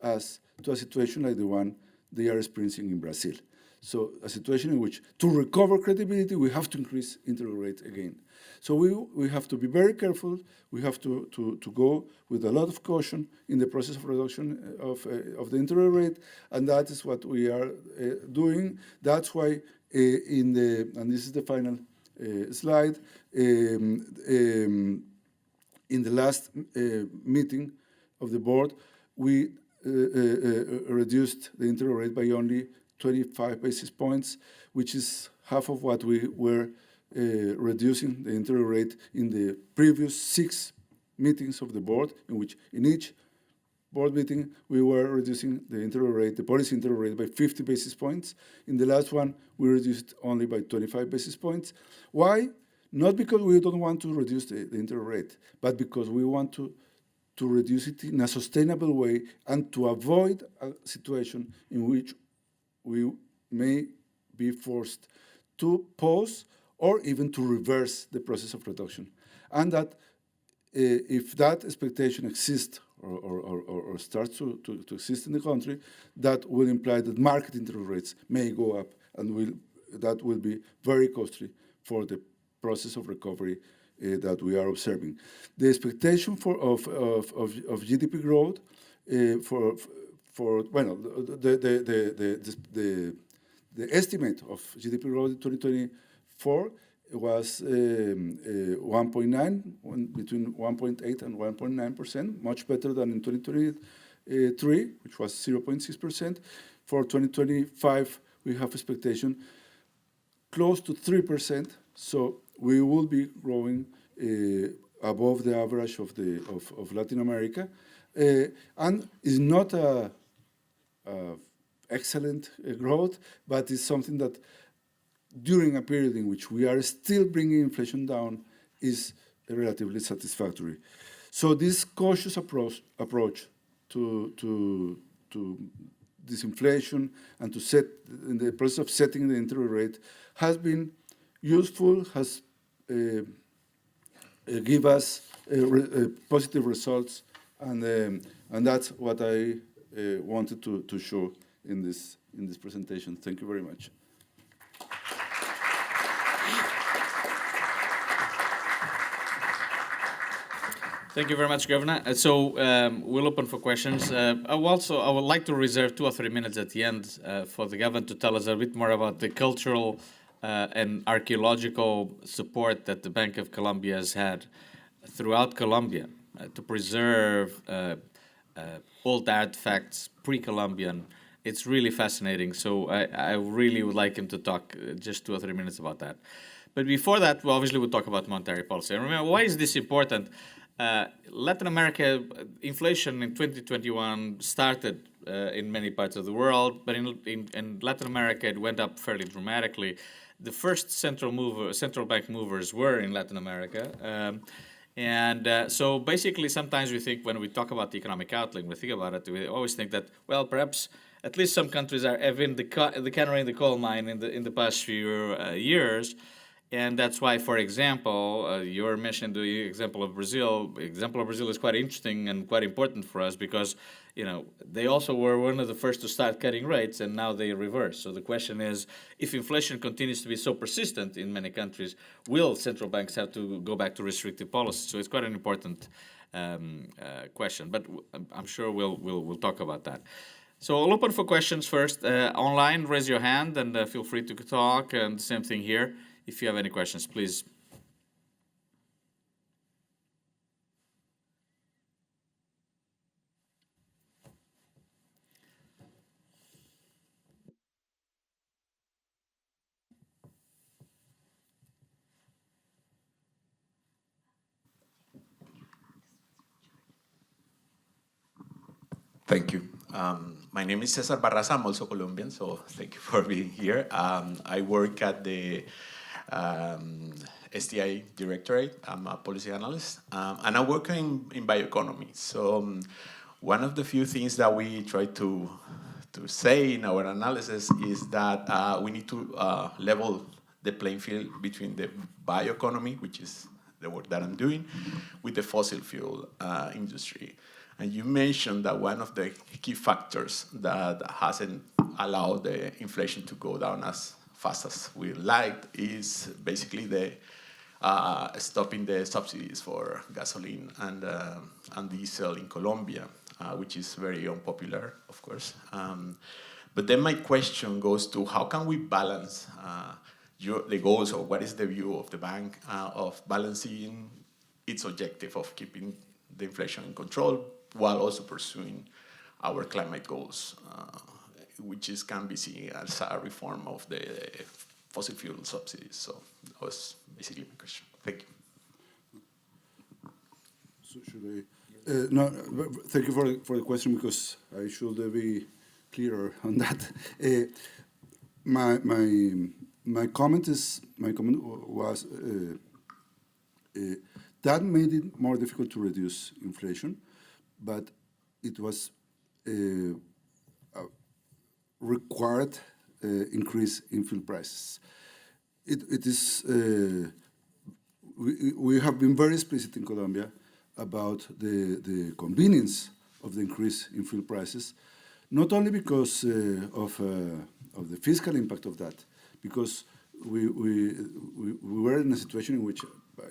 B: us to a situation like the one they are experiencing in Brazil. So a situation in which, to recover credibility, we have to increase interest rate again. So we have to be very careful. We have to go with a lot of caution in the process of reduction of the interest rate, and that is what we are doing. That's why and this is the final slide, in the last meeting of the board, we reduced the interest rate by only 25 basis points, which is half of what we were reducing the interest rate in the previous 6 meetings of the board, in which in each board meeting we were reducing the interest rate, the policy interest rate, by 50 basis points. In the last one, we reduced only by 25 basis points. Why? Not because we don't want to reduce the interest rate, but because we want to reduce it in a sustainable way and to avoid a situation in which we may be forced to pause or even to reverse the process of reduction. And that if that expectation exists or starts to exist in the country, that will imply that market interest rates may go up, and that will be very costly for the process of recovery that we are observing. The expectation of GDP growth the estimate of GDP growth in 2024 was 1.9, between 1.8 and 1.9%, much better than in 2023, which was 0.6%. For 2025, we have expectation close to 3%, so we will be growing above the average of Latin America, and is not a excellent growth, but it's something that during a period in which we are still bringing inflation down is relatively satisfactory. So this cautious approach to disinflation and to set in the process of setting the interest rate has been useful, has give us positive results, and that's what I wanted to show in this presentation. Thank you very much.
A: Thank you very much, Governor. So we'll open for questions. I would like to reserve 2 or 3 minutes at the end for the Governor to tell us a bit more about the cultural and archaeological support that the Bank of Colombia has had throughout Colombia to preserve old artifacts, pre-Columbian. It's really fascinating. So I really would like him to talk just 2 or 3 minutes about that. But before that, obviously we'll talk about monetary policy. And remember, why is this important? Latin America, inflation in 2021 started in many parts of the world, but in Latin America it went up fairly dramatically. The first central bank movers were in Latin America. So basically sometimes we think when we talk about the economic outlook, we think about it, we always think that, well, perhaps at least some countries are having the canary in the coal mine in the past few years. And that's why, for example, you mentioned the example of Brazil. The example of Brazil is quite interesting and quite important for us because, they also were one of the first to start cutting rates, and now they reverse. So the question is, if inflation continues to be so persistent in many countries, will central banks have to go back to restrictive policy? So it's quite an important question, but I'm sure we'll talk about that. So I'll open for questions first. Online, raise your hand and feel free to talk, and the same thing here. If you have any questions, please.
C: Thank you. My name is Cesar Barraza. I'm also Colombian, so thank you for being here. I work at the STI Directorate. I'm a policy analyst, and I work in bioeconomy. So one of the few things that we try to say in our analysis is that we need to level the playing field between the bioeconomy, which is the work that I'm doing, with the fossil fuel industry. And you mentioned that one of the key factors that hasn't allow the inflation to go down as fast as we liked is basically the stopping the subsidies for gasoline and diesel in Colombia, which is very unpopular, of course. But then my question goes to how can we balance the goals, or what is the view of the bank of balancing its objective of keeping the inflation in control while also pursuing our climate goals, which can be seen as a reform of the fossil fuel subsidies. So that was basically my question. Thank you.
B: So should I? No, thank you for the question, because I should be clearer on that. My comment was that made it more difficult to reduce inflation, but it was required increase in fuel prices. It is we have been very explicit in Colombia about the convenience of the increase in fuel prices, not only because of the fiscal impact of that, because we were in a situation in which by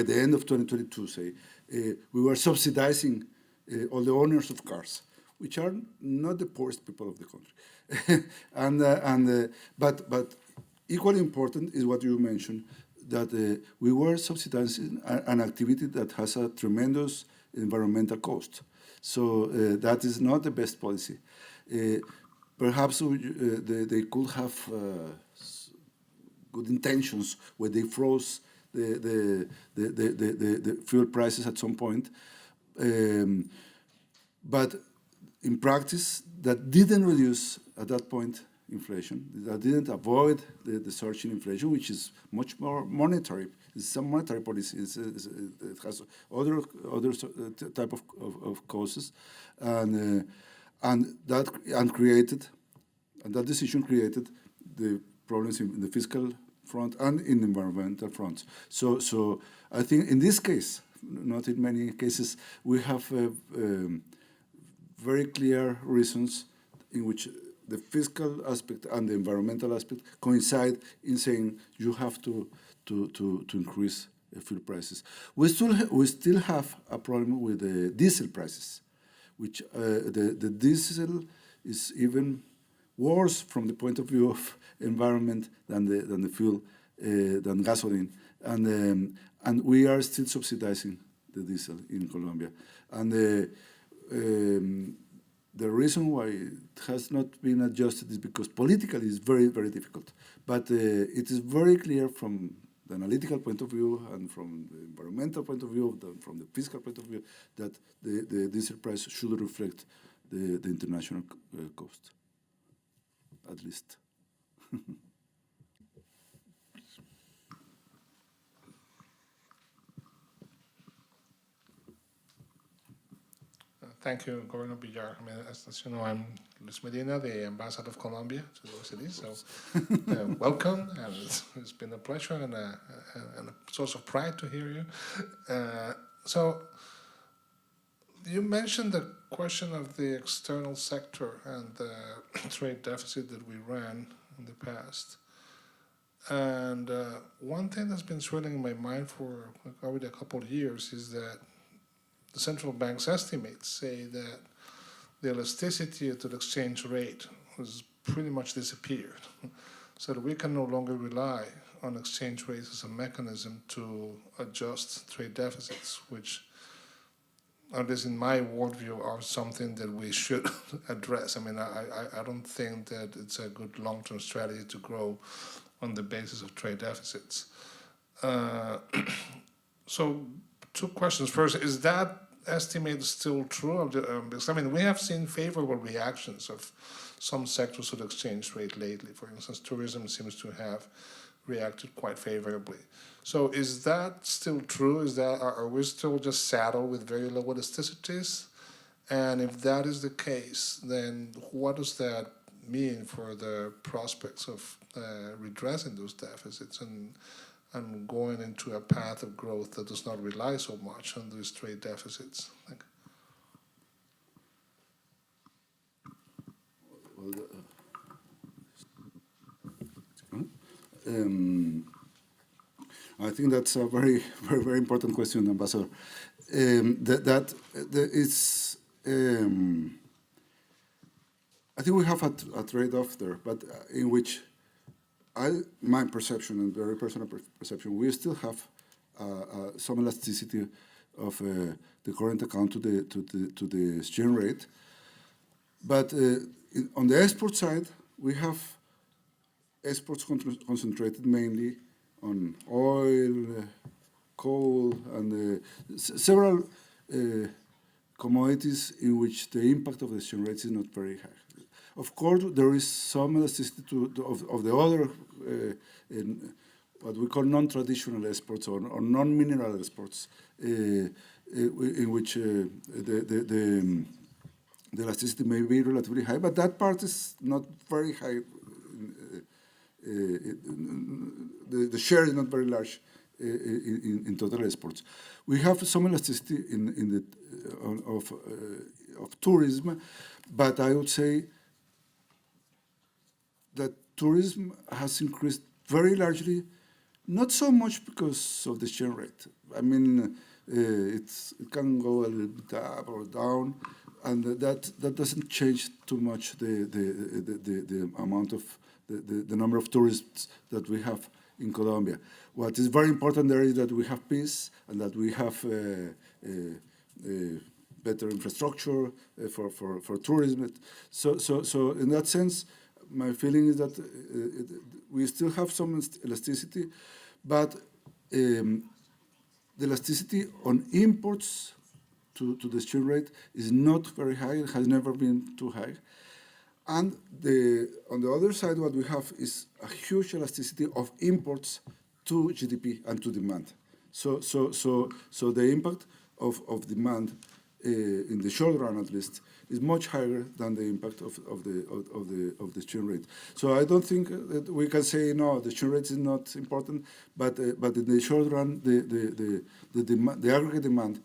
B: the end of 2022, say, we were subsidizing all the owners of cars, which are not the poorest people of the country. But equally important is what you mentioned, that we were subsidizing an activity that has a tremendous environmental cost. So that is not the best policy. Perhaps they could have good intentions when they froze the fuel prices at some point. But in practice, that didn't reduce at that point inflation. That didn't avoid the surge in inflation, which is much more monetary. It's some monetary policy. It has other type of causes, and that decision created the problems in the fiscal front and in the environmental front. So I think in this case, not in many cases, we have very clear reasons in which the fiscal aspect and the environmental aspect coincide in saying you have to increase fuel prices. We still have a problem with the diesel prices, which the diesel is even worse from the point of view of environment than the fuel, than gasoline, and we are still subsidizing the diesel in Colombia, and the reason why it has not been adjusted is because politically it's very, very difficult. But it is very clear from the analytical point of view and from the environmental point of view, from the fiscal point of view, that the diesel price should reflect the international cost, at least.
D: Thank you, Governor Villar. I mean, as you know, I'm Luis Medina, the ambassador of Colombia to the OECD. So welcome, and it's been a pleasure and a source of pride to hear you. So you mentioned the question of the external sector and the trade deficit that we ran in the past. And one thing that's been swirling in my mind for already a couple of years is that the central bank's estimates say that the elasticity to the exchange rate has pretty much disappeared, so that we can no longer rely on exchange rates as a mechanism to adjust trade deficits, which, at least in my worldview, are something that we should address. I mean, I don't think that it's a good long-term strategy to grow on the basis of trade deficits. So, two questions. First, is that estimate still true? Because, I mean, we have seen favorable reactions of some sectors to the exchange rate lately. For instance, tourism seems to have reacted quite favorably. So is that still true? Are we still just saddled with very low elasticities? And if that is the case, then what does that mean for the prospects of redressing those deficits and going into a path of growth that does not rely so much on these trade deficits?
B: well, um, I think that's a very, very, very important question, Ambassador. It's, I think we have a trade-off there, but in which my perception and very personal perception, we still have some elasticity of the current account to the exchange rate. But on the export side, we have exports concentrated mainly on oil, coal, and several commodities in which the impact of the exchange rate is not very high. Of course, there is some elasticity of the other, what we call non-traditional exports or non-mineral exports, in which the elasticity may be relatively high, but that part is not very high. The share is not very large in total exports. We have some elasticity of tourism, but I would say that tourism has increased very largely, not so much because of the exchange rate. I mean, it can go a little bit up or down, and that doesn't change too much the amount of the number of tourists that we have in Colombia. What is very important there is that we have peace and that we have better infrastructure for tourism. So in that sense, my feeling is that we still have some elasticity, but the elasticity on imports to the exchange rate is not very high. It has never been too high. And on the other side, what we have is a huge elasticity of imports to GDP and to demand. So the impact of demand in the short run, at least, is much higher than the impact of the exchange rate. So I don't think that we can say no, the exchange rate is not important, but in the short run, the aggregate demand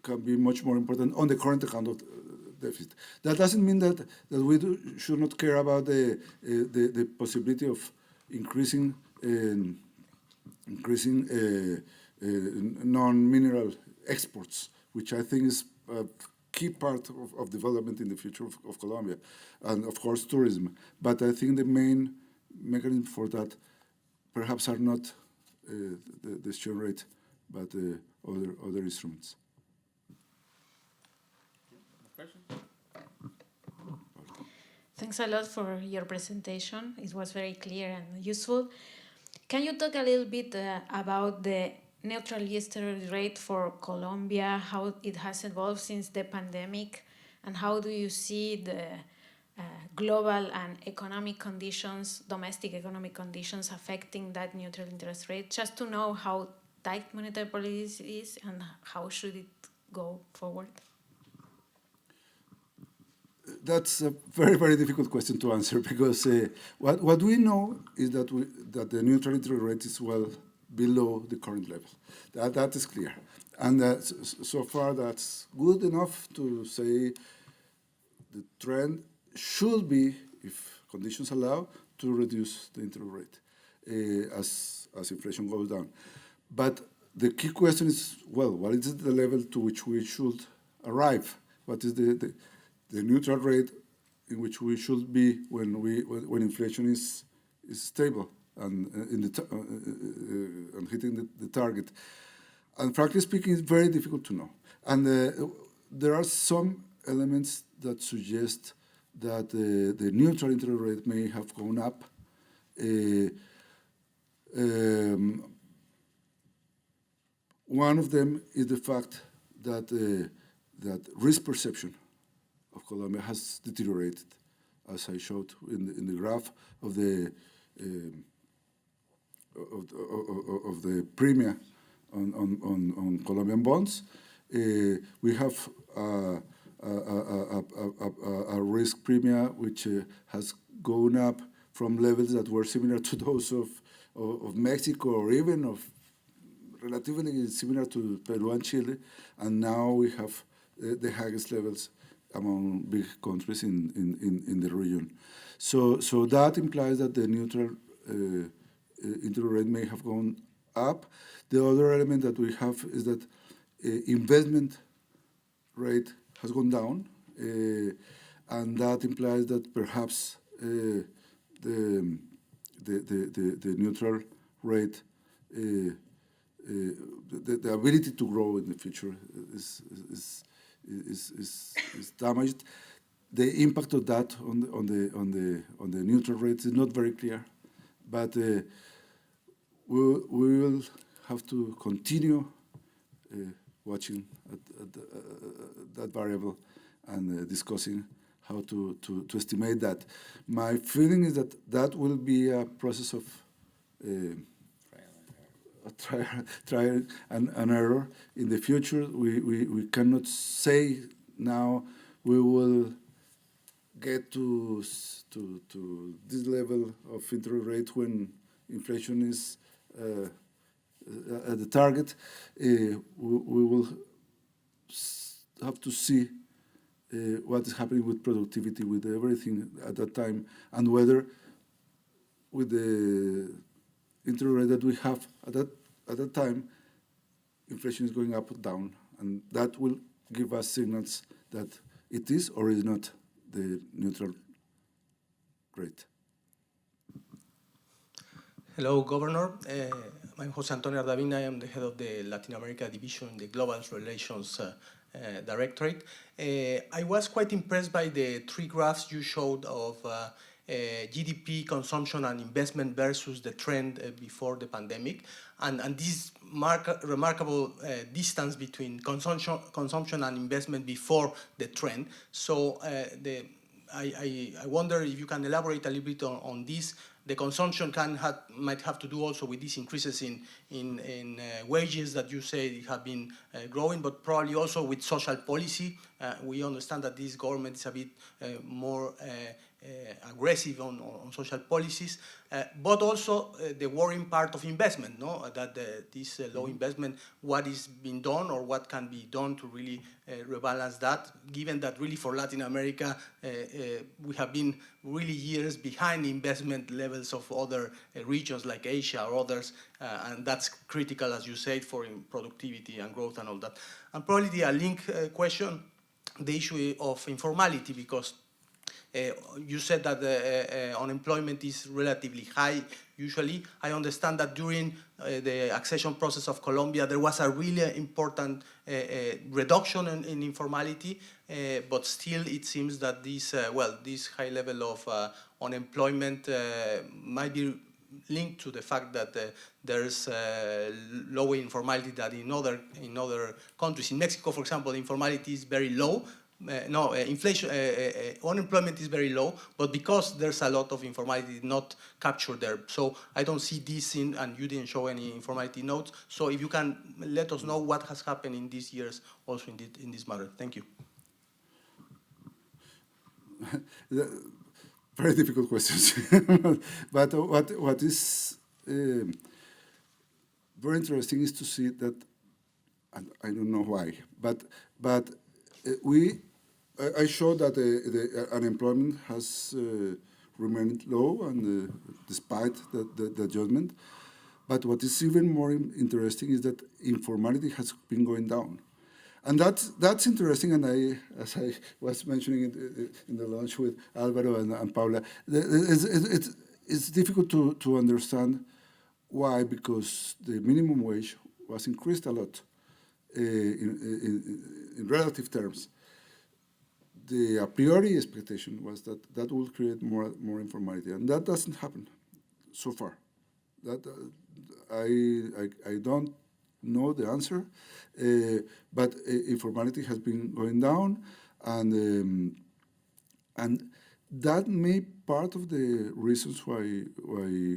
B: can be much more important on the current account of deficit. That doesn't mean that we should not care about the possibility of increasing non-mineral exports, which I think is a key part of development in the future of Colombia, and of course tourism. But I think the main mechanism for that perhaps are not the exchange rate, but other instruments.
E: Thanks a lot for your presentation. It was very clear and useful. Can you talk a little bit about the neutral yesterday rate for Colombia, how it has evolved since the pandemic, and how do you see the global and economic conditions, domestic economic conditions affecting that neutral interest rate, just to know how tight monetary policy is and how should it go forward?
B: That's a very, very difficult question to answer because what we know is that the neutral interest rate is well below the current level. That is clear. And so far that's good enough to say the trend should be, if conditions allow, to reduce the interest rate as inflation goes down. But the key question is, well, what is the level to which we should arrive? What is the neutral rate in which we should be when inflation is stable and and hitting the target? And frankly speaking, it's very difficult to know. And there are some elements that suggest that the neutral interest rate may have gone up. One of them is the fact that risk perception of Colombia has deteriorated, as I showed in the graph of the premia on Colombian bonds. We have a risk premia which has gone up from levels that were similar to those of Mexico, or even of relatively similar to Peru and Chile, and now we have the highest levels among big countries in the region. So that implies that the neutral interest rate may have gone up. The other element that we have is that investment rate has gone down, and that implies that perhaps the neutral rate, the ability to grow in the future is damaged. The impact of that on the neutral rates is not very clear, but we will have to continue watching at that variable and discussing how to estimate that. My feeling is that that will be a process of trial and error. In the future, we cannot say now we will get to this level of interest rate when inflation is at the target. We will have to see what is happening with productivity, with everything at that time, and whether with the interest rate that we have at that time, inflation is going up or down, and that will give us signals that it is or is not the neutral rate.
F: Hello, Governor. I'm Jose Antonio Ardavina. I am the head of the Latin America division in the Global Relations Directorate. I was quite impressed by the three graphs you showed of GDP, consumption, and investment versus the trend before the pandemic, and this remarkable distance between consumption and investment before the trend. So I wonder if you can elaborate a little bit on this. The consumption might have to do also with these increases in wages that you say have been growing, but probably also with social policy. We understand that this government is a bit more aggressive on social policies, but also the worrying part of investment, no? That this low investment, what is being done or what can be done to really rebalance that, given that really for Latin America, we have been really years behind investment levels of other regions like Asia or others, and that's critical, as you said, for productivity and growth and all that. And probably a link question, the issue of informality, because you said that unemployment is relatively high usually. I understand that during the accession process of Colombia, there was a really important reduction in informality, but still it seems that this high level of unemployment might be linked to the fact that there's lower informality than in other countries. In Mexico, for example, informality is very low. Unemployment is very low, but because there's a lot of informality not captured there. So I don't see this in, and you didn't show any informality notes. So if you can let us know what has happened in these years also in this matter. Thank you.
B: Very difficult questions. But what is very interesting is to see that, and I don't know why, but I showed that the unemployment has remained low, and despite the adjustment. But what is even more interesting is that informality has been going down, and that's interesting. And as I was mentioning in the lunch with Alvaro and Paula, it's difficult to understand why, because the minimum wage was increased a lot in relative terms. The a priori expectation was that will create more informality, and that doesn't happen so far. That I don't know the answer, but informality has been going down, and that may be part of the reasons why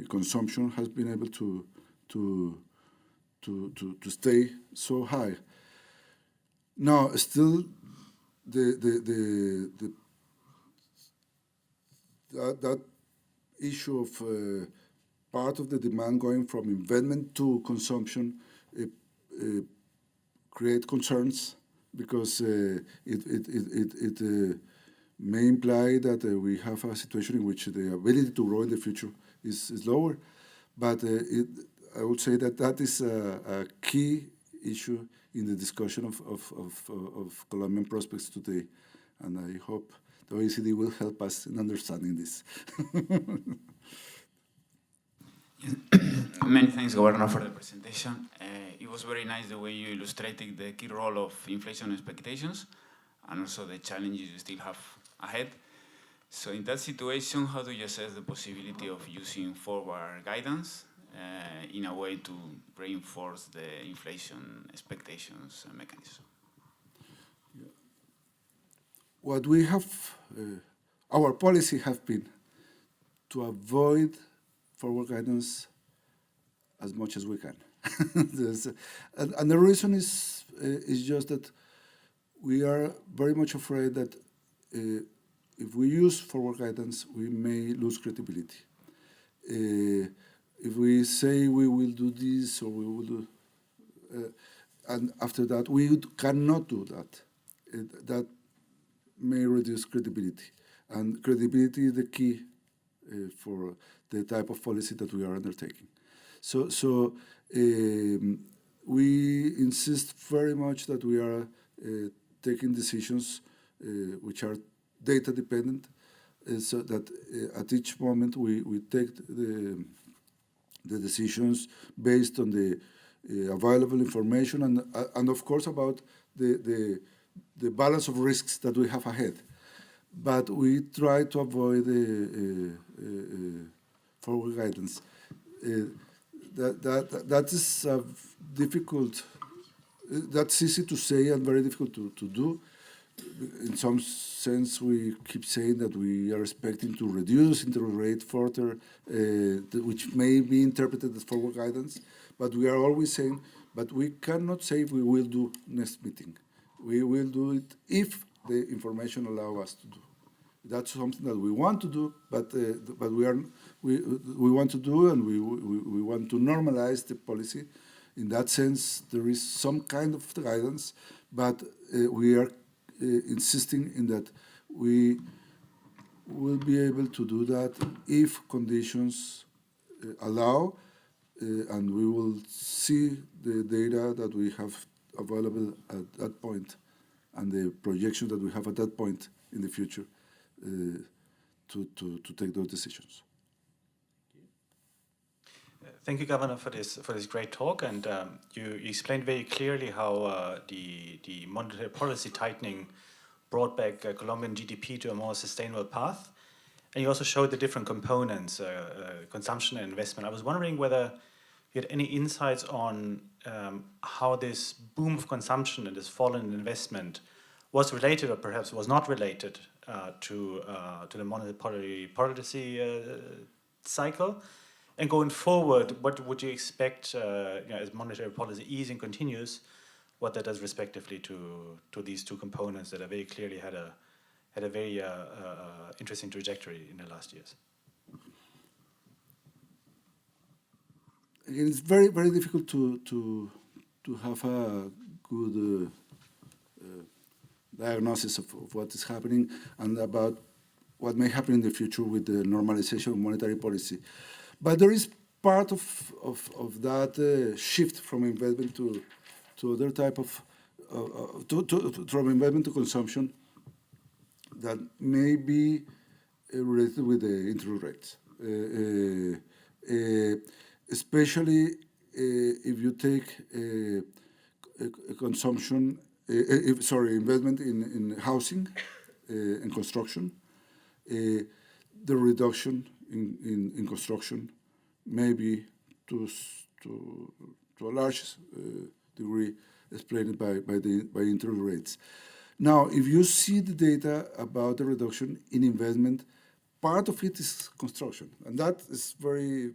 B: consumption has been able to stay so high. Now, still, that issue of part of the demand going from investment to consumption create concerns, because it may imply that we have a situation in which the ability to grow in the future is lower. But I would say that that is a key issue in the discussion of Colombian prospects today. And I hope the OECD will help us in understanding this.
G: Many thanks, Governor, for the presentation. It was very nice the way you illustrated the key role of inflation expectations and also the challenges you still have ahead. So in that situation, how do you assess the possibility of using forward guidance in a way to reinforce the inflation expectations mechanism?
B: What we have, our policy has been to avoid forward guidance as much as we can. And the reason is just that we are very much afraid that if we use forward guidance, we may lose credibility. If we say we will do this or we will do, and after that we cannot do that, that may reduce credibility. And credibility is the key for the type of policy that we are undertaking. So we insist very much that we are taking decisions which are data dependent, so that at each moment we take the decisions based on the available information and of course about the balance of risks that we have ahead. But we try to avoid forward guidance. That is difficult. That's easy to say and very difficult to do. In some sense, we keep saying that we are expecting to reduce interest rate further, which may be interpreted as forward guidance. But we are always saying, but we cannot say we will do next meeting. We will do it if the information allows us to do. That's something that we want to do, but we want to do, and we want to normalize the policy. In that sense, there is some kind of guidance, but we are insisting in that we will be able to do that if conditions allow, and we will see the data that we have available at that point and the projection that we have at that point in the future to take those decisions.
H: Thank you, Governor, for this great talk, and you explained very clearly how the monetary policy tightening brought back Colombian GDP to a more sustainable path, and you also showed the different components, consumption and investment. I was wondering whether you had any insights on how this boom of consumption and this fall in investment was related, or perhaps was not related, to the monetary policy cycle. And going forward, what would you expect, as monetary policy easing continues, what that does respectively to these two components that have very clearly had a very interesting trajectory in the last years?
B: Again, it's very, very difficult to have a good diagnosis of what is happening and about what may happen in the future with the normalization of monetary policy. But there is part of that shift from investment to other type of from investment to consumption that may be related with the interest rates, especially if you take consumption. Investment in housing and construction. The reduction in construction may be to a large degree explained by interest rates. Now, if you see the data about the reduction in investment, part of it is construction, and that is very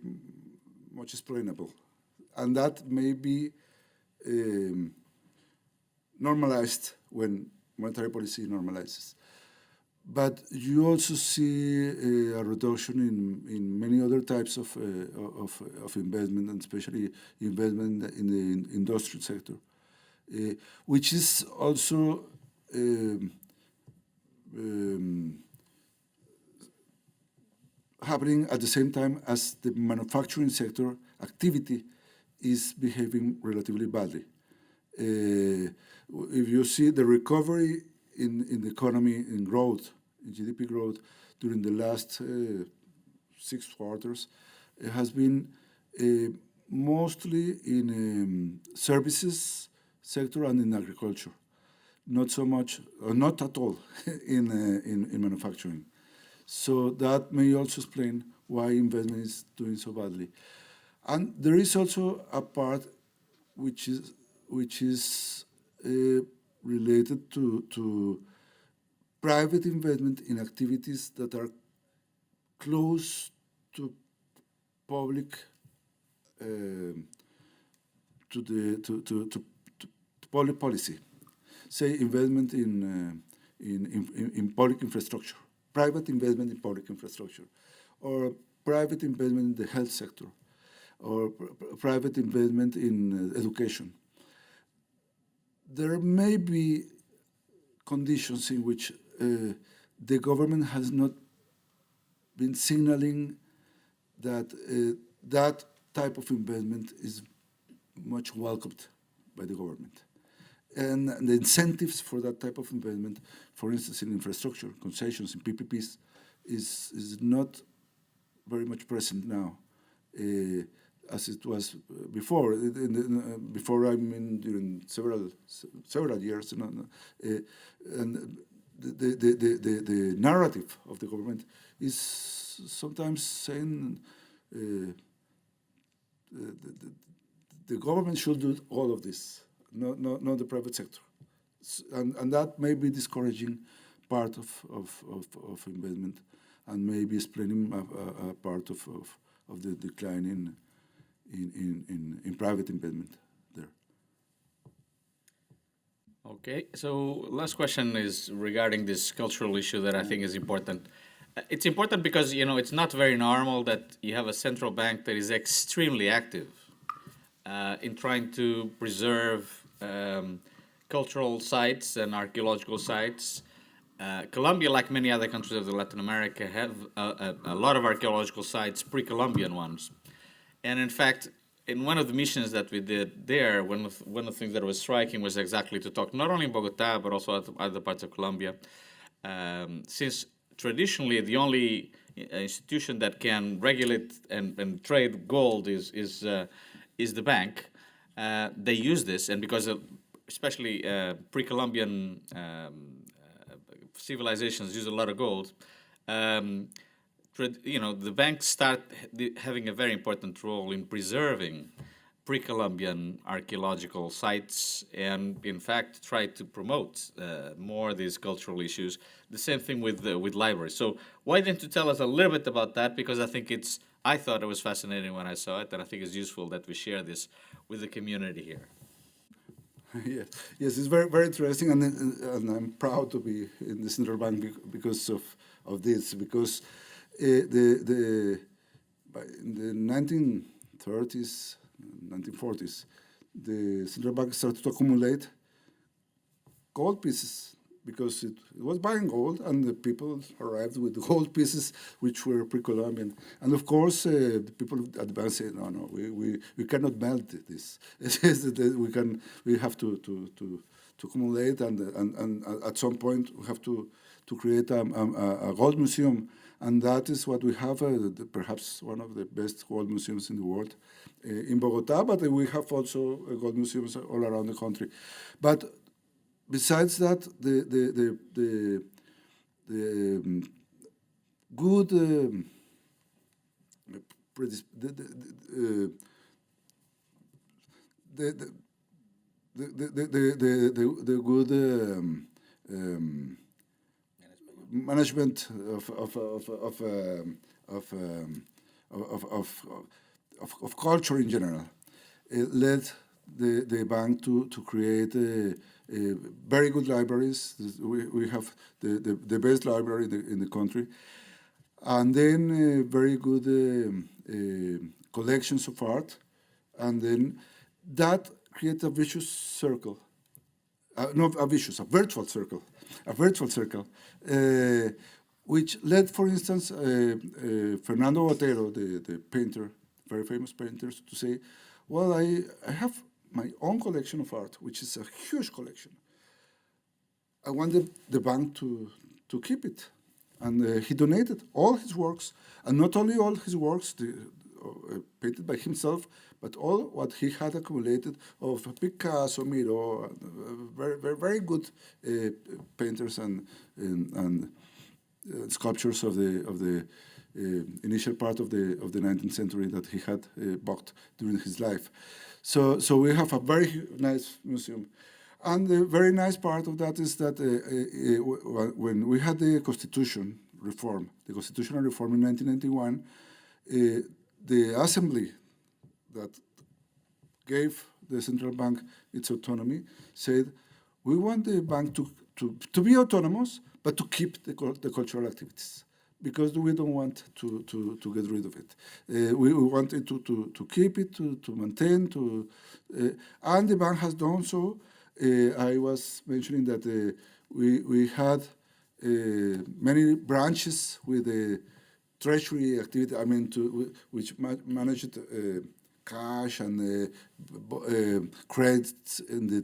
B: much explainable, and that may be normalized when monetary policy normalizes. But you also see a reduction in many other types of investment, and especially investment in the industrial sector. which is also happening at the same time as the manufacturing sector activity is behaving relatively badly. If you see the recovery in the economy, in growth, in GDP growth during the last 6 quarters, it has been mostly in services sector and in agriculture, not so much, or not at all, in manufacturing. So that may also explain why investment is doing so badly. And there is also a part which is related to private investment in activities that are close to public to public policy. Say investment in public infrastructure, private investment in public infrastructure, or private investment in the health sector, or private investment in education. There may be conditions in which the government has not been signaling that that type of investment is much welcomed by the government. And the incentives for that type of investment, for instance, in infrastructure, concessions, in PPPs, is not very much present now, as it was before. Before, I mean, during several years, and the narrative of the government is sometimes saying the government should do all of this, not the private sector, and that may be discouraging part of investment, and maybe explaining a part of the decline in private investment there.
A: Okay, so last question is regarding this cultural issue that I think is important. It's important because, you know, it's not very normal that you have a central bank that is extremely active in trying to preserve cultural sites and archaeological sites. Colombia, like many other countries of Latin America, have a lot of archaeological sites, pre-Columbian ones. And in fact, in one of the missions that we did there, one of the things that was striking was exactly to talk not only in Bogota, but also other parts of Colombia. Since traditionally the only institution that can regulate and trade gold is the bank, they use this, and because of, especially pre-Columbian civilizations use a lot of gold, you know, the banks start having a very important role in preserving pre-Columbian archaeological sites, and in fact try to promote more these cultural issues. The same thing with libraries. So why don't you tell us a little bit about that? Because I thought it was fascinating when I saw it, and I think it's useful that we share this with the community here.
B: Yes, yes, it's very, very interesting, and I'm proud to be in the Central Bank because of this, because in the 1930s, 1940s, the Central Bank started to accumulate gold pieces because it was buying gold, and the people arrived with gold pieces which were pre-Columbian. And of course, the people at the bank said, no, we cannot melt this. We have to accumulate, and at some point we have to create a gold museum. And that is what we have, perhaps one of the best gold museums in the world in Bogota, but we have also gold museums all around the country. But besides that, the good management of culture in general led the bank to create very good libraries. We have the best library in the country, and then very good collections of art, and then that creates a vicious circle not a vicious, a virtual circle, which led, for instance, Fernando Botero, the painter, very famous painter, to say, well, I have my own collection of art, which is a huge collection. I want the bank to keep it. And he donated all his works, and not only all his works painted by himself, but all what he had accumulated of Picasso, Miro, very good painters and sculptures of the initial part of the 19th century that he had bought during his life. So we have a very nice museum. And the very nice part of that is that when we had the constitutional reform in 1991, the assembly that gave the central bank its autonomy said, we want the bank to be autonomous, but to keep the cultural activities, because we don't want to get rid of it. We want it to keep it, to maintain, and the bank has done so. I was mentioning that we had many branches with the treasury activity, which managed cash and credits in the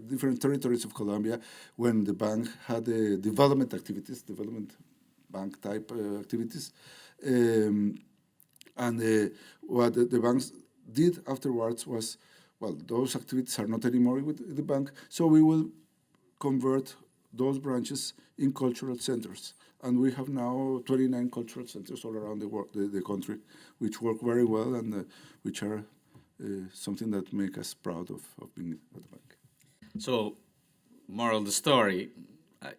B: different territories of Colombia, when the bank had development bank type activities. And what the banks did afterwards was, well, those activities are not anymore with the bank, so we will convert those branches in cultural centers. And we have now 29 cultural centers all around the country, which work very well and which are something that make us proud of being at the bank.
A: So, moral of the story,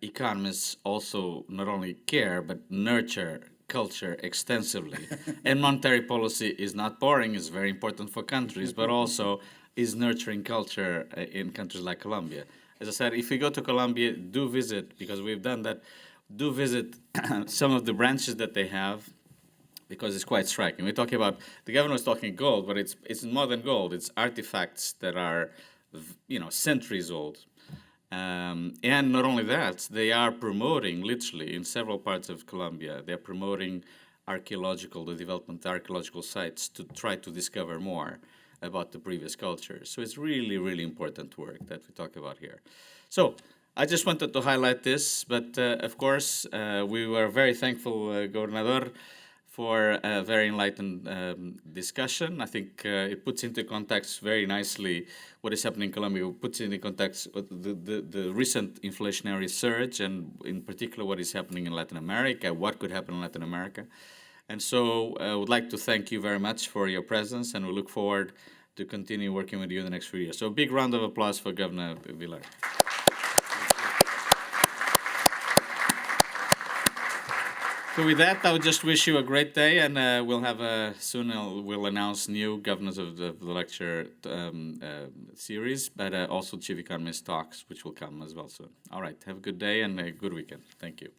A: economists also not only care, but nurture culture extensively. And monetary policy is not boring, it's very important for countries, but also is nurturing culture in countries like Colombia. As I said, if you go to Colombia, do visit, because we've done that, do visit some of the branches that they have, because it's quite striking. We're talking about, the governor was talking gold, but it's more than gold. It's artifacts that are, centuries old. And not only that, they are promoting, literally, in several parts of Colombia, they're promoting the development of archaeological sites to try to discover more about the previous culture. So it's really, really important work that we talk about here. So I just wanted to highlight this, but of course, we were very thankful, Gobernador, for a very enlightened discussion. I think it puts into context very nicely what is happening in Colombia. It puts into context the recent inflationary surge, and in particular what is happening in Latin America, what could happen in Latin America. And so I would like to thank you very much for your presence, and we look forward to continue working with you in the next few years. So a big round of applause for Governor Villar. So with that, I would just wish you a great day, and we'll announce new governors of the lecture series, but also Chief Economist talks, which will come as well soon. All right, have a good day and a good weekend. Thank you.